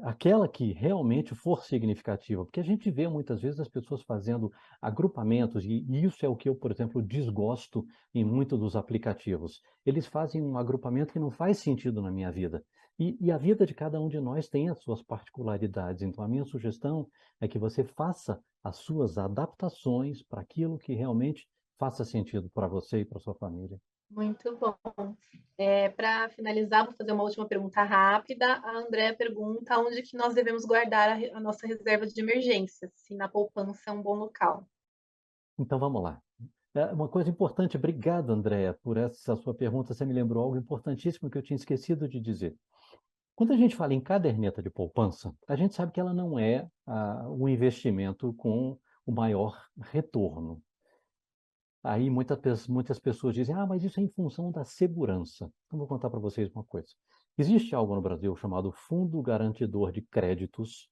Aquela que realmente for significativa, porque a gente vê muitas vezes as pessoas fazendo agrupamentos, e isso é o que eu, por exemplo, desgosto em muitos dos aplicativos. Eles fazem um agrupamento que não faz sentido na minha vida. E a vida de cada um de nós tem as suas particularidades. Então, a minha sugestão é que você faça as suas adaptações para aquilo que realmente faça sentido para você e para sua família. Muito bom. Para finalizar, vou fazer uma última pergunta rápida. A Andrea pergunta onde que nós devemos guardar a nossa reserva de emergência, se na poupança é um bom local. Então, vamos lá. Uma coisa importante, obrigado, Andréa, por essa sua pergunta. Você me lembrou algo importantíssimo que eu tinha esquecido de dizer. Quando a gente fala em caderneta de poupança, a gente sabe que ela não é o investimento com o maior retorno. Aí muitas pessoas dizem, mas isso é em função da segurança. Então, vou contar para vocês uma coisa. Existe algo no Brasil chamado Fundo Garantidor de Créditos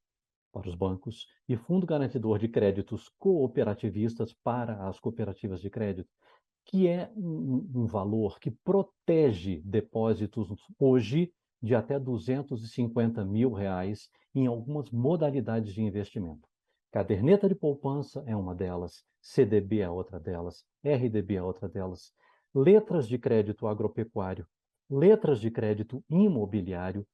para os bancos e Fundo Garantidor de Créditos Cooperativistas para as cooperativas de crédito, que é um valor que protege depósitos hoje de até R$ 250 mil em algumas modalidades de investimento. Caderneta de poupança é uma delas, CDB é outra delas, RDB é outra delas, letras de crédito agropecuário, letras de crédito imobiliário,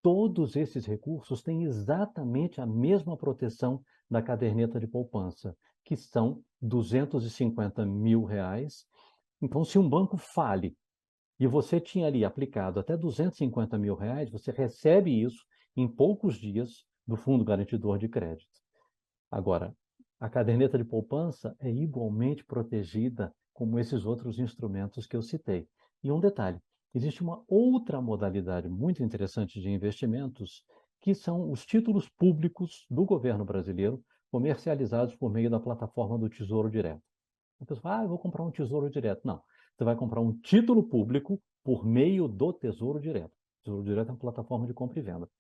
todos esses recursos têm exatamente a mesma proteção da caderneta de poupança, que são R$ 250 mil. Então, se um banco fale e você tinha ali aplicado até R$ 250 mil, você recebe isso em poucos dias do Fundo Garantidor de Crédito. Agora, a caderneta de poupança é igualmente protegida como esses outros instrumentos que eu citei. E um detalhe, existe uma outra modalidade muito interessante de investimentos, que são os títulos públicos do governo brasileiro, comercializados por meio da plataforma do Tesouro Direto. A pessoa fala, eu vou comprar um Tesouro Direto. Não, você vai comprar um título público por meio do Tesouro Direto. O Tesouro Direto é uma plataforma de compra e venda.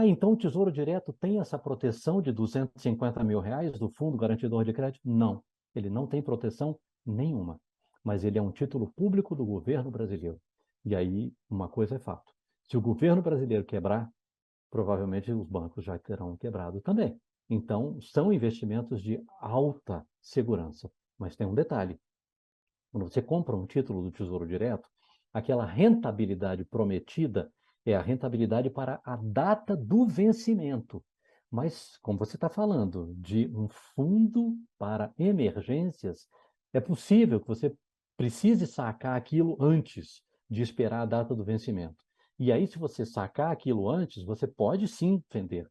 Então o Tesouro Direto tem essa proteção de R$ 250 mil do Fundo Garantidor de Crédito? Não, ele não tem proteção nenhuma, mas ele é um título público do governo brasileiro. E aí, uma coisa é fato, se o governo brasileiro quebrar, provavelmente os bancos já terão quebrado também. Então, são investimentos de alta segurança. Mas tem um detalhe, quando você compra um título do Tesouro Direto, aquela rentabilidade prometida é a rentabilidade para a data do vencimento. Mas, como você está falando de um fundo para emergências, é possível que você precise sacar aquilo antes de esperar a data do vencimento. E aí, se você sacar aquilo antes, você pode sim vender.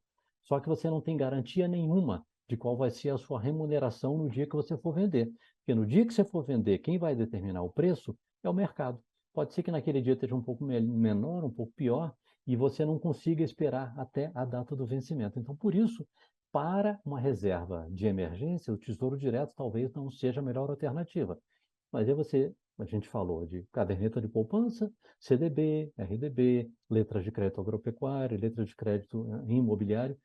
Só que você não tem garantia nenhuma de qual vai ser a sua remuneração no dia que você for vender. Porque no dia que você for vender, quem vai determinar o preço é o mercado. Pode ser que naquele dia esteja um pouco menor, um pouco pior, e você não consiga esperar até a data do vencimento. Então, por isso, para uma reserva de emergência, o Tesouro Direto talvez não seja a melhor alternativa. Mas aí a gente falou de caderneta de poupança, CDB, RDB, letras de crédito agropecuário, letras de crédito imobiliário.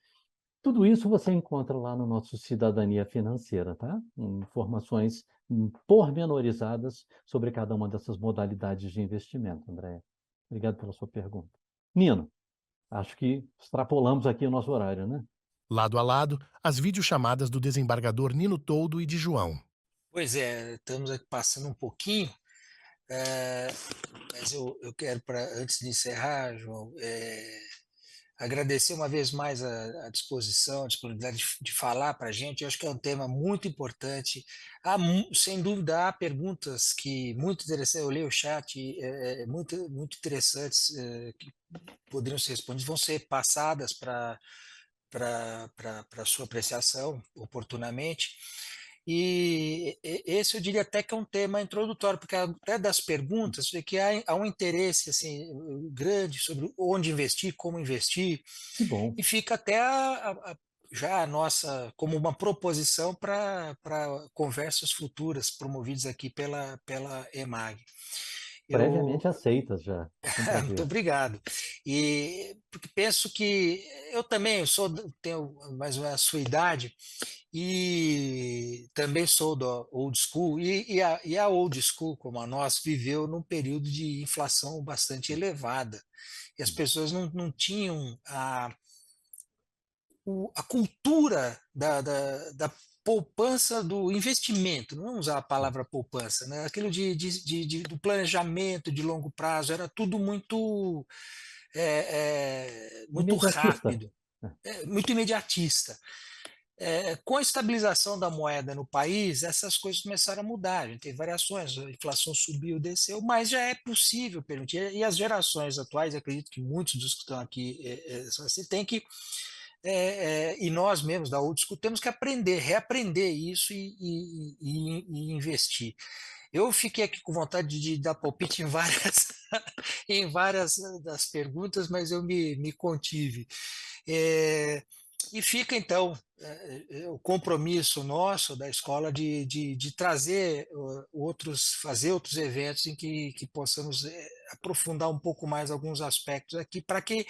Tudo isso você encontra lá no nosso Cidadania Financeira, tá? Informações pormenorizadas sobre cada uma dessas modalidades de investimento, André. Obrigado pela sua pergunta. Nino, acho que extrapolamos aqui o nosso horário, né? Lado a lado, as videochamadas do desembargador Nino Toldo e de João. Pois é, estamos aqui passando um pouquinho, mas eu quero, antes de encerrar, João, agradecer uma vez mais a disposição, a disponibilidade de falar para a gente. Eu acho que é um tema muito importante. Sem dúvida, há perguntas que muito interessantes. Eu leio o chat, muito interessantes, que poderiam ser respondidas, vão ser passadas para sua apreciação oportunamente. E esse eu diria até que é um tema introdutório, porque até das perguntas vê que há um interesse assim, grande sobre onde investir, como investir, Que bom. e fica até já a nossa como uma proposição para conversas futuras promovidas aqui pela EMAG. Previamente aceitas já. Com Muito prazer. obrigado. E porque penso que eu também tenho mais ou menos a sua idade e também sou do old school, e a old school, como a nossa, viveu num período de inflação bastante elevada. E as pessoas não tinham a cultura da poupança, do investimento, não vamos usar a palavra poupança, né? Aquilo do planejamento de longo prazo, era tudo muito Imediatista. rápido, muito imediatista. Com a estabilização da moeda no país, essas coisas começaram a mudar. A gente tem variações, a inflação subiu, desceu, mas já é possível permitir. E as gerações atuais, acredito que muitos dos que estão aqui tem que. E nós mesmos da Old School temos que reaprender isso e investir. Eu fiquei aqui com vontade de dar palpite em várias, em várias das perguntas, mas eu me contive. E fica, então, o compromisso nosso da escola de trazer fazer outros eventos em que possamos aprofundar um pouco mais alguns aspectos aqui, para que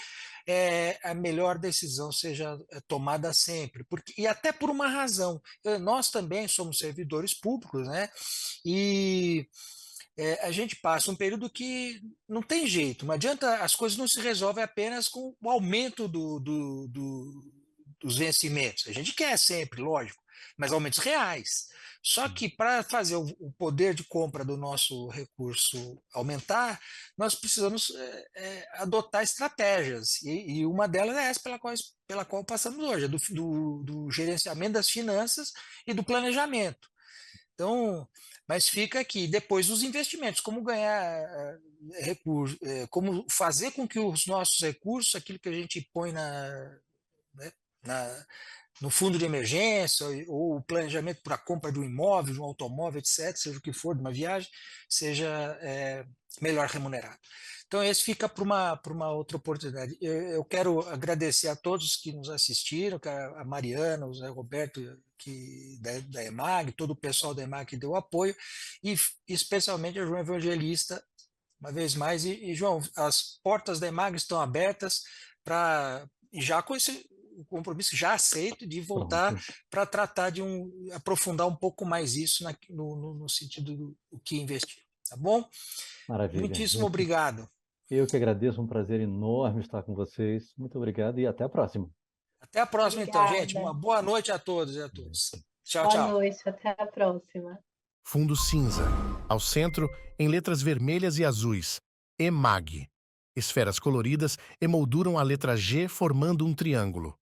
a melhor decisão seja tomada sempre. E até por uma razão, nós também somos servidores públicos, né? E a gente passa um período que não tem jeito, não adianta, as coisas não se resolvem apenas com o aumento dos vencimentos. A gente quer sempre, lógico, mas aumentos reais. Só que para fazer o poder de compra do nosso recurso aumentar, nós precisamos adotar estratégias, e uma delas é essa pela qual passamos hoje, do gerenciamento das finanças e do planejamento. Então, mas fica aqui, depois os investimentos, como ganhar recursos, como fazer com que os nossos recursos, aquilo que a gente põe né, no fundo de emergência, ou o planejamento para a compra de um imóvel, de um automóvel, etc., seja o que for, de uma viagem, seja melhor remunerado. Então, esse fica para uma outra oportunidade. Eu quero agradecer a todos que nos assistiram, a Mariana, o Zé Roberto, da EMAG, todo o pessoal da EMAG que deu apoio, e especialmente a João Evangelista, uma vez mais. E João, as portas da EMAG estão abertas já com o compromisso já aceito de voltar para tratar de aprofundar um pouco mais isso no sentido do que investir. Tá bom? Maravilha. Muitíssimo obrigado. Eu que agradeço, um prazer enorme estar com vocês. Muito obrigado e até a próxima. Até a próxima, Obrigada. então, gente. Uma boa noite a todos e a todas. Tchau, Boa tchau. noite, até a próxima. Fundo cinza. Ao centro, em letras vermelhas e azuis, EMAG. Esferas coloridas emolduram a letra G formando um triângulo.